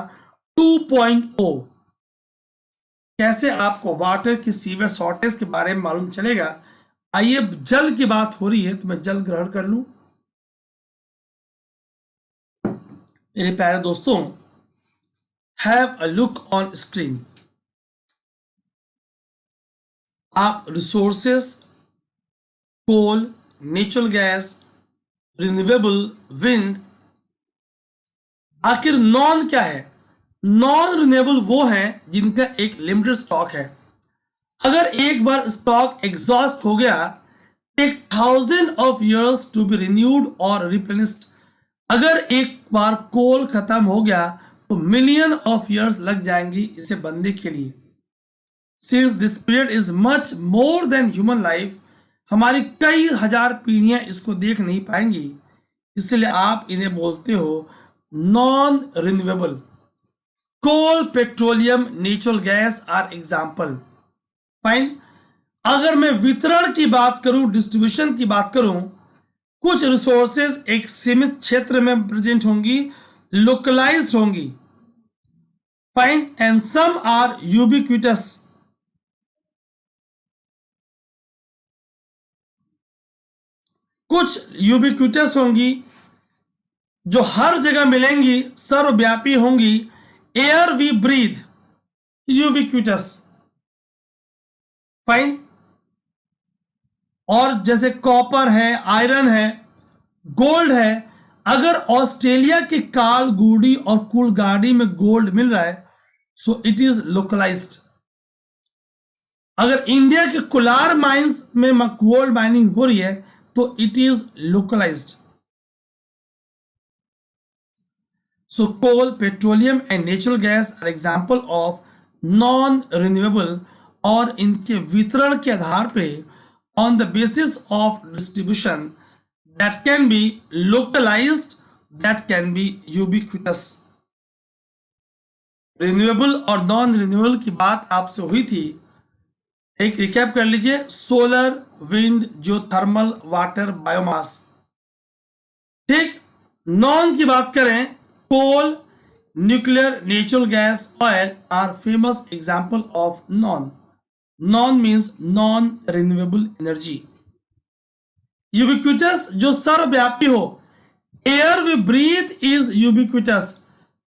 A: 2.0। कैसे आपको water की sewer shortage के बारे में मालूम चलेगा। आइए, जल की बात हो रही है तो मैं जल ग्रहण कर लूं। मेरे प्यारे दोस्तों, have a look on screen. आप रिसोर्सेस, कोल, नेचुरल गैस, रिन्यूएबल, विंड, आखिर नॉन क्या है। नॉन रिन्यूएबल वो है जिनका एक लिमिटेड स्टॉक है। अगर एक बार स्टॉक एग्जॉस्ट हो गया, take 1000 of years to be renewed और रिप्लेनिश्ड। अगर एक बार कोल खत्म हो गया तो मिलियन ऑफ इयर्स लग जाएंगी इसे बनने के लिए। Since this period is much more than human life, हमारी कई हजार पीढ़ियां इसको देख नहीं पाएंगी, इसलिए आप इन्हें बोलते हो non renewable. Coal, petroleum, natural gas are example. Fine. अगर मैं वितरण की बात करूं, डिस्ट्रीब्यूशन की बात करूं, कुछ रिसोर्सेज एक सीमित क्षेत्र में प्रेजेंट होंगी, लोकलाइज्ड होंगी। Fine. And some are ubiquitous. कुछ यूबिक्विटस होंगी जो हर जगह मिलेंगी, सर्वव्यापी होंगी। Air we breathe, ubiquitous. Fine. और जैसे कॉपर है, आयरन है, गोल्ड है। अगर ऑस्ट्रेलिया के काल गुडी और कुलगाड़ी में गोल्ड मिल रहा है, सो इट इज लोकलाइज्ड। अगर इंडिया के कोलार माइंस में गोल्ड माइनिंग हो रही है तो it is localised. So coal, petroleum and natural gas are example of non renewable, और इनके वितरण के आधार पे on the basis of distribution that can be localised, that can be ubiquitous. Renewable और नॉन रिन्यूएबल की बात आपसे हुई थी, एक रिकैप कर लीजिए। Solar, wind, geothermal, water, biomass. ठीक। नॉन की बात करें, coal, nuclear, natural gas, oil are famous example of non. Non means non renewable energy. Ubiquitous जो सर्वव्यापी हो, air we breathe is ubiquitous,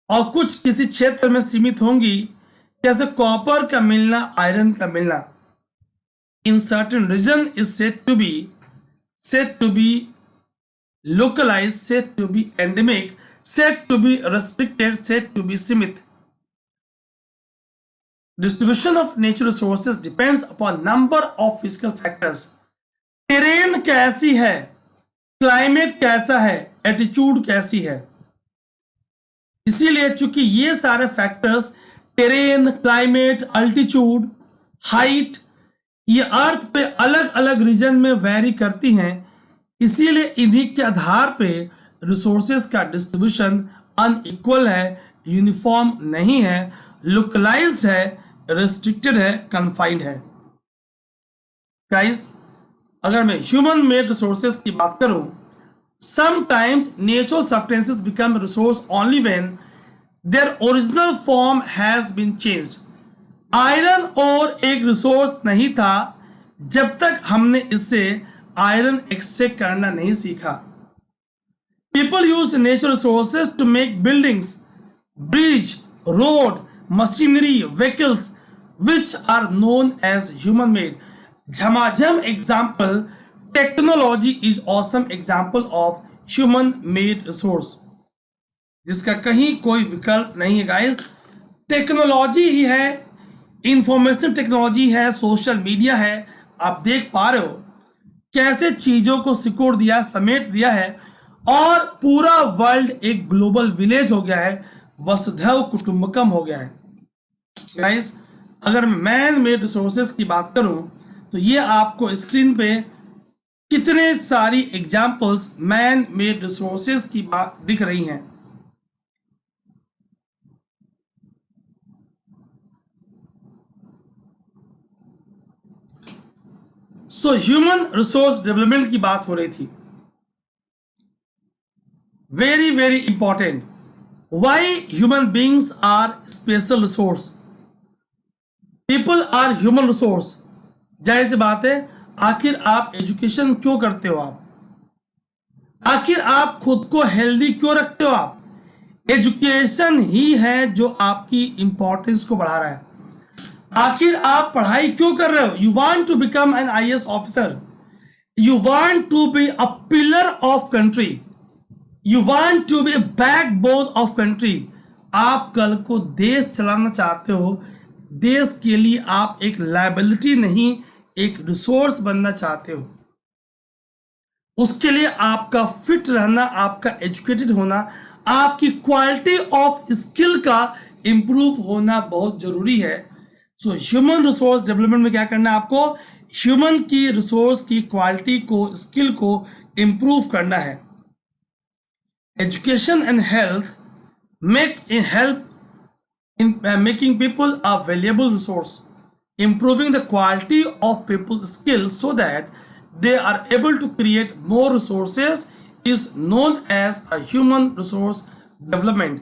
A: और कुछ किसी क्षेत्र में सीमित होंगी, जैसे कॉपर का मिलना, आयरन का मिलना। In certain region is said to be localized, said to be endemic, said to be restricted, said to be सीमित. Distribution of natural resources depends upon number of physical factors. Terrain कैसी है, climate कैसा है, attitude कैसी है. इसीलिए चूंकि ये सारे factors, terrain, climate, altitude, height, ये अर्थ पे अलग अलग रीजन में वेरी करती हैं, इसीलिए इन्हीं के आधार पे रिसोर्सेज का डिस्ट्रीब्यूशन अनइक्वल है, यूनिफॉर्म नहीं है, लोकलाइज्ड है, रेस्ट्रिक्टेड है, कन्फाइंड है. गाइस, अगर मैं ह्यूमन मेड रिसोर्सेज की बात करूं, sometimes natural substances become resource only when their original form has been changed. Iron और एक रिसोर्स नहीं था जब तक हमने इससे आयरन एक्सट्रैक्ट करना नहीं सीखा. People use natural resources to make buildings, bridge, road, machinery, vehicles, which are known as human made. झमाझम example. Technology is awesome example of human made resource, जिसका कहीं कोई विकल्प नहीं है गाइस. टेक्नोलॉजी ही है, इंफॉर्मेशन टेक्नोलॉजी है, सोशल मीडिया है. आप देख पा रहे हो कैसे चीजों को सिकोड़ दिया, समेट दिया है, और पूरा वर्ल्ड एक ग्लोबल विलेज हो गया है, वसुधैव कुटुंबकम हो गया है. गाइस, अगर मैन मेड रिसोर्सेज की बात करूं तो ये आपको स्क्रीन पे कितने सारी एग्जाम्पल्स मैन मेड रिसोर्सेज की बात दिख रही हैं. सो ह्यूमन रिसोर्स डेवलपमेंट की बात हो रही थी. Very very important. Why human beings are special resource. People are human resource. जाहिर सी बात है, आखिर आप एजुकेशन क्यों करते हो, आखिर आप खुद को हेल्दी क्यों रखते हो. आप एजुकेशन ही है जो आपकी इंपॉर्टेंस को बढ़ा रहा है. आखिर आप पढ़ाई क्यों कर रहे हो. You want to become an IAS officer, you want to be a pillar of country, you want to be backbone of country. आप कल को देश चलाना चाहते हो, देश के लिए आप एक लायबिलिटी नहीं, एक रिसोर्स बनना चाहते हो. उसके लिए आपका फिट रहना, आपका एजुकेटेड होना, आपकी क्वालिटी ऑफ स्किल का इंप्रूव होना बहुत जरूरी है. सो ह्यूमन रिसोर्स डेवलपमेंट में क्या करना है आपको, ह्यूमन की रिसोर्स की क्वालिटी को, स्किल को इंप्रूव करना है. Education and health help in making people a valuable resource, improving the quality of people's skills so that they are able to create more resources is known as a human resource development.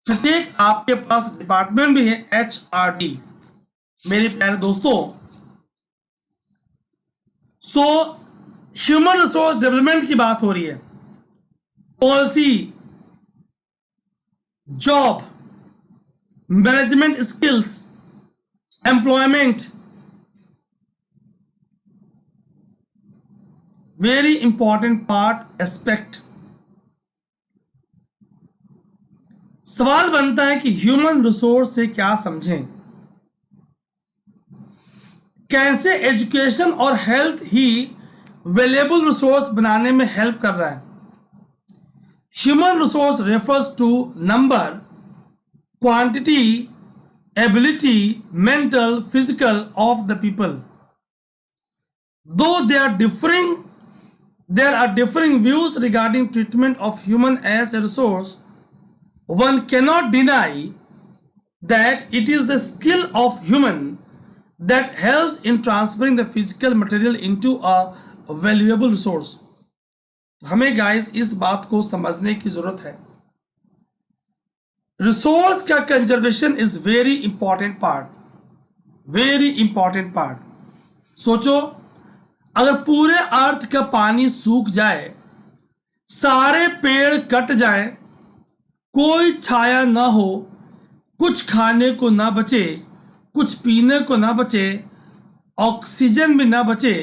A: प्रत्येक आपके पास department भी है, HRD. मेरे प्यारे दोस्तों, so human resource development की बात हो रही है. Policy, job, management skills, employment, very important part, aspect. सवाल बनता है कि ह्यूमन रिसोर्स से क्या समझें, कैसे एजुकेशन और हेल्थ ही वेल्युएबल रिसोर्स बनाने में हेल्प कर रहा है. Human resource refers to number, quantity, ability, mental, physical of the people. Though there are differing views regarding treatment of human as a resource, one cannot deny that it is the skill of human that helps in transferring the physical material into a valuable resource. हमें guys इस बात को समझने की जरूरत है. Resource का conservation is very important part, very important part. सोचो, अगर पूरे अर्थ का पानी सूख जाए, सारे पेड़ कट जाए, कोई छाया ना हो, कुछ खाने को ना बचे, कुछ पीने को ना बचे, ऑक्सीजन भी ना बचे,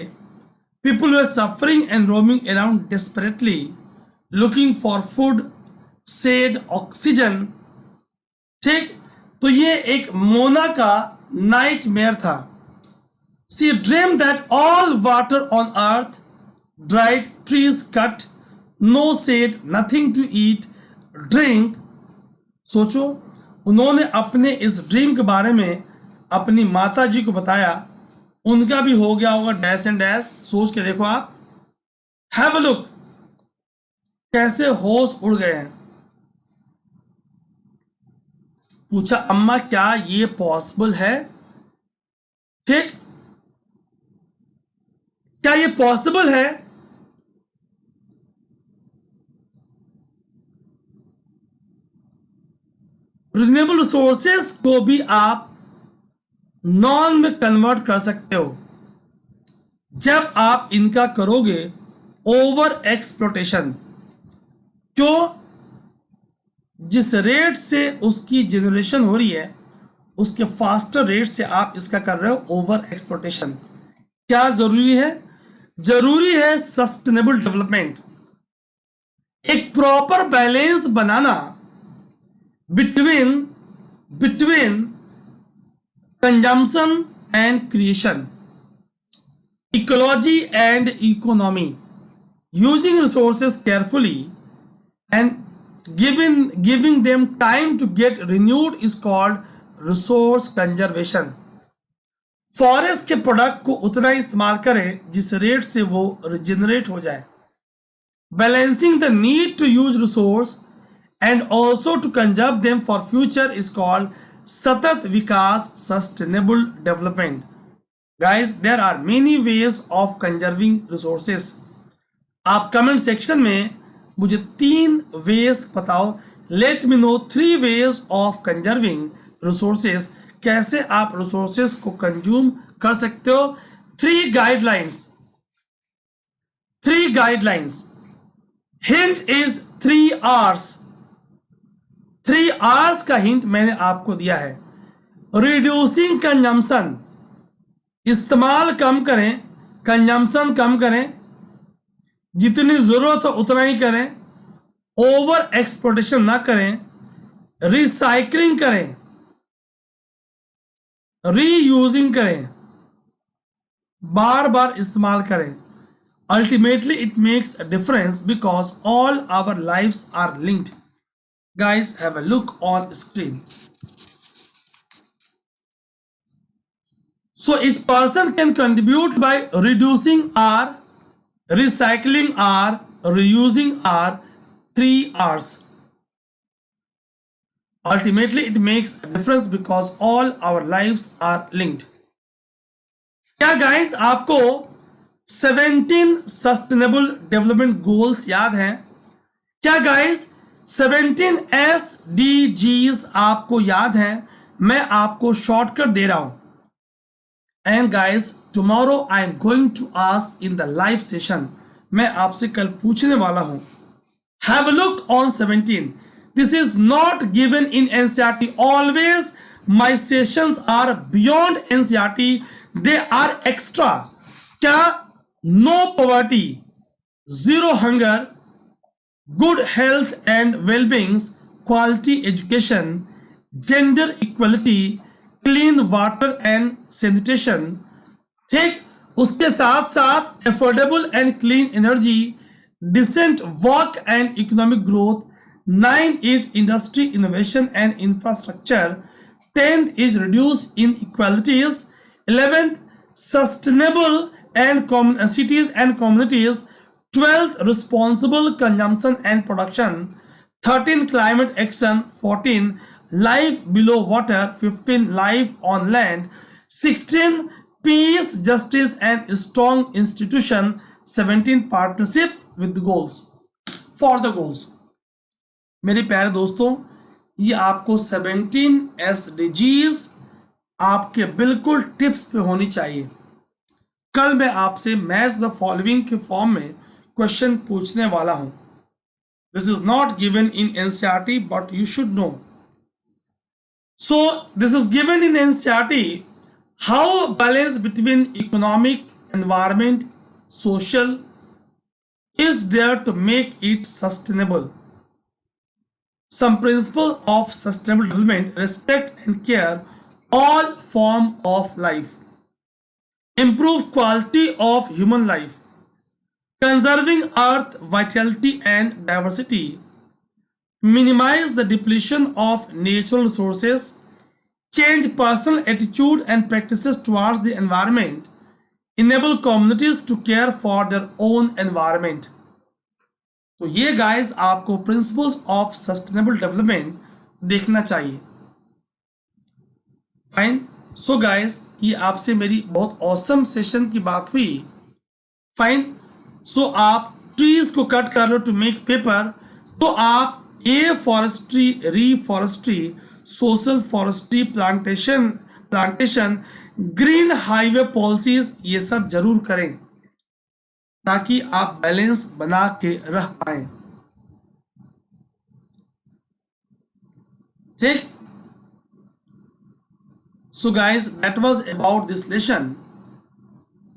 A: people were suffering and roaming around desperately. Looking for food, shade, oxygen. ठीक, तो ये एक मोना का नाइटमेयर था। She dream that all water on earth, dried, trees cut, no shade, nothing to eat, drink. सोचो, उन्होंने अपने इस ड्रीम के बारे में अपनी माता जी को बताया, उनका भी हो गया होगा डैश एंड डैश। सोच के देखो आप, हैव अ लुक, कैसे होश उड़ गए हैं। पूछा, अम्मा क्या ये पॉसिबल है? ठीक, क्या ये पॉसिबल है? रिन्यूएबल रिसोर्सेस को भी आप नॉन में कन्वर्ट कर सकते हो जब आप इनका करोगे ओवर एक्सप्लोटेशन। क्यों? जिस रेट से उसकी जनरेशन हो रही है, उसके फास्टर रेट से आप इसका कर रहे हो ओवर एक्सप्लोटेशन। क्या जरूरी है? जरूरी है सस्टेनेबल डेवलपमेंट, एक proper balance banana between between consumption and creation, ecology and economy, using resources carefully and giving them time to get renewed is called resource conservation। Forest के प्रोडक्ट को उतना ही इस्तेमाल करें जिस रेट से वो रिजेनरेट हो जाए। Balancing the need to use resource and also to conserve them for future is called सतत विकास, sustainable development. Guys, there are many ways of conserving resources. आप कमेंट सेक्शन में मुझे 3 वेज बताओ। Let me know 3 ways of conserving resources, कैसे आप resources को consume कर सकते हो। 3 guidelines, 3 guidelines. Hint is 3 Rs. 3 Rs का हिंट मैंने आपको दिया है। रिड्यूसिंग कंजम्पशन, इस्तेमाल कम करें, कंजम्पशन कम करें, जितनी जरूरत हो उतना ही करें, ओवर एक्सप्लोटेशन ना करें, रिसाइकलिंग करें, रीयूजिंग करें, बार बार इस्तेमाल करें। Ultimately it makes a difference because all our lives are linked. Guys, have a look on screen. So each person can contribute by reducing or recycling or reusing or 3 R's. Ultimately, it makes a difference because all our lives are linked. क्या guys आपको 17 sustainable development goals याद हैं? क्या guys 17 SDGs आपको याद हैं? मैं आपको शॉर्टकट दे रहा हूं। And guys, tomorrow I am going to ask in the live session, मैं आपसे कल पूछने वाला हूं। Have a look on 17. This is not given in NCERT. Always my sessions are beyond NCERT. They are extra. क्या? No poverty, zero hunger, good health and well-being, quality education, gender equality, clean water and sanitation. ठीक, उसके साथ साथ affordable and clean energy, decent work and economic growth. 9 is industry innovation and infrastructure. 10th is reduce inequalities. 11th sustainable and cities and communities। 12th responsible consumption and production। 13 climate action। 14 life below water। 15 life on land। 16 peace, justice and strong institution। 17 partnership with the goals, for the goals। मेरे प्यारे दोस्तों, ये आपको 17 SDGs आपके बिल्कुल tips पे होनी चाहिए। कल मैं आपसे मैच द फॉलोइंग के फॉर्म में क्वेश्चन पूछने वाला हूं। This is not given in NCERT but you should know. So this is given in NCERT, how balance between economic, environment, social, is there to make it sustainable. Some principles of sustainable development respect and care all form of life, improve quality of human life, conserving earth vitality and diversity, minimize the depletion of natural resources, change personal attitude and practices towards the environment, enable communities to care for their own environment. तो ये guys आपको principles of sustainable development देखना चाहिए. Fine. So guys, ये आपसे मेरी बहुत awesome session की बात हुई. फाइन. सो आप ट्रीज को कट कर रहे हो टू मेक पेपर, तो आप a forestry, reforestry, social forestry, plantation, green highway policies, ये सब जरूर करें ताकि आप बैलेंस बना के रह पाए. ठीक. So guys, that was about this lesson.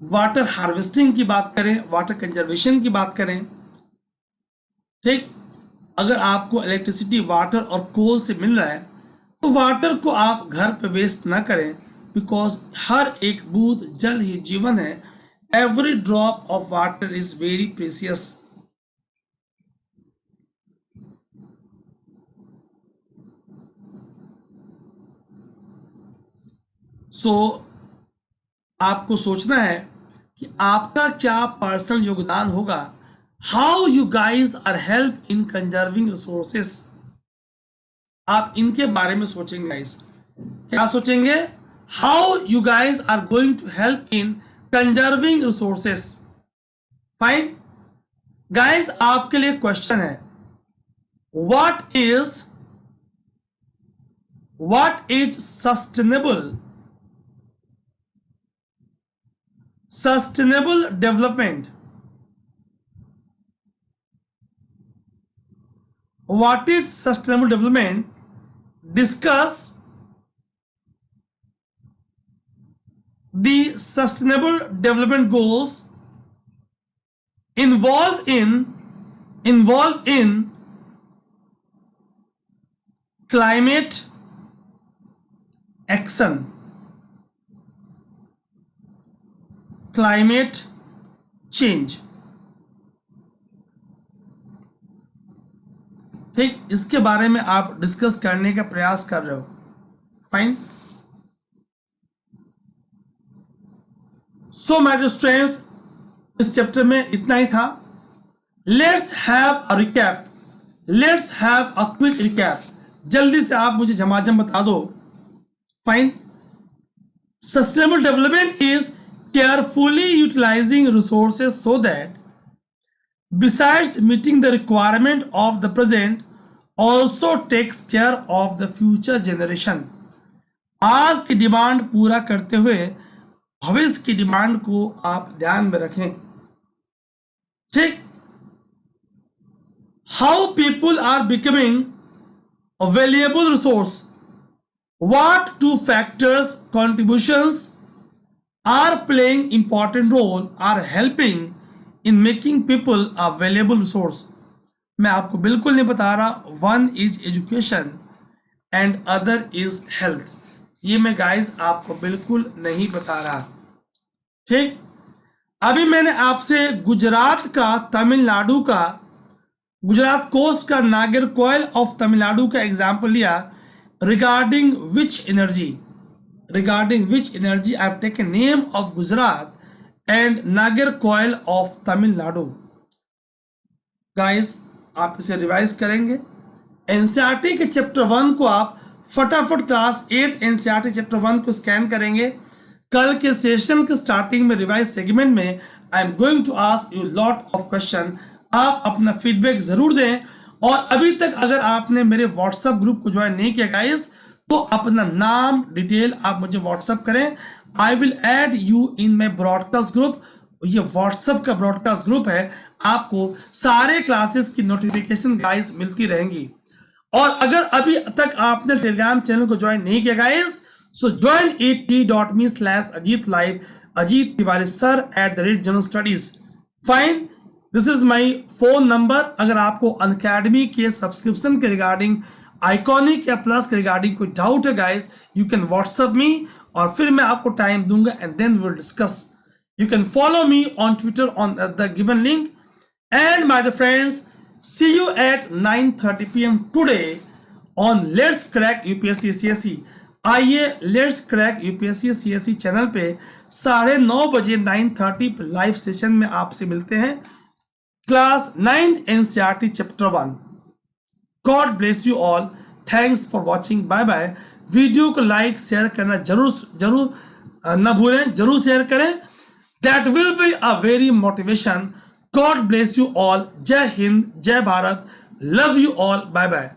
A: Water harvesting की बात करें, वाटर कंजर्वेशन की बात करें. ठीक. अगर आपको इलेक्ट्रिसिटी वाटर और कोल से मिल रहा है तो वाटर को आप घर पे वेस्ट ना करें, बिकॉज हर एक बूंद जल ही जीवन है. Every drop of water is very precious. So, आपको सोचना है कि आपका क्या पर्सनल योगदान होगा. How you guys are help in conserving resources. आप इनके बारे में सोचेंगे गाइस. क्या सोचेंगे? How you guys are going to help in conserving resources. Fine. Guys, आपके लिए क्वेश्चन है, what is sustainable development. What is sustainable development? Discuss the sustainable development goals involved in climate action, climate change. ठीक. इसके बारे में आप discuss करने का प्रयास कर रहे हो. Fine. So my dear students, इस चैप्टर में इतना ही था. Let's have a recap. Let's have a quick recap. जल्दी से आप मुझे झमाझम बता दो. Fine. Sustainable development is carefully utilising resources so that besides meeting the requirement of the present also takes care of the future generation. आज की demand पूरा करते हुए भविष्य की डिमांड को आप ध्यान में रखें. ठीक. How people are becoming a valuable resource. What two factors contributions are playing important role are helping in making people a valuable resource. मैं आपको बिल्कुल नहीं बता रहा. One is education and other is health. ये मैं गाइस आपको बिल्कुल नहीं बता रहा. ठीक. अभी मैंने आपसे गुजरात का, तमिलनाडु का, गुजरात कोस्ट का नागरकोइल ऑफ तमिलनाडु का एग्जाम्पल लिया. Regarding which energy I have taken name of Gujarat and Nagercoil of Tamil Nadu. Guys, आप इसे रिवाइज करेंगे. एनसीईआरटी के चैप्टर 1 को आप फटाफट क्लास 8 एनसीईआरटी चैप्टर 1 को स्कैन करेंगे. कल के सेशन के स्टार्टिंग में रिवाइज सेगमेंट में I am going to ask you lot of question. आप अपना फीडबैक जरूर दें. और अभी तक अगर आपने मेरे व्हाट्सएप ग्रुप को ज्वाइन नहीं किया गाइस, तो अपना नाम डिटेल आप मुझे व्हाट्सएप करें. I will add you in my broadcast group. ये व्हाट्सएप का ब्रॉडकास्ट ग्रुप है. आपको सारे क्लासेस की नोटिफिकेशन गाइस मिलती रहेंगी. और अगर अभी तक आपने टेलीग्राम चैनल को ज्वाइन नहीं किया guys, so join it.me/Ajit Live, Ajit Tiwari sir @general studies. Fine. This is my phone number. अगर आपको अनअकैडमी के सब्सक्रिप्शन के रिगार्डिंग, आइकॉनिक या प्लस के रिगार्डिंग कोई डाउट है guys, you can WhatsApp me और फिर मैं आपको टाइम दूंगा and then we will discuss. You can follow me on Twitter on the given link. And my dear friends, see you at 9:30 PM today on let's crack UPSC CSE। आइए let's crack UPSC CSE channel पे 9:30 बजे 9:30 live session में आपसे मिलते हैं। Class 9th NCERT chapter 1। God bless you all, thanks for watching, bye bye. Video को like share करना जरूर ना भूलें, जरूर शेयर करें। That will be a very motivation. God bless you all. जय हिंद, जय Bharat, love you all, bye bye.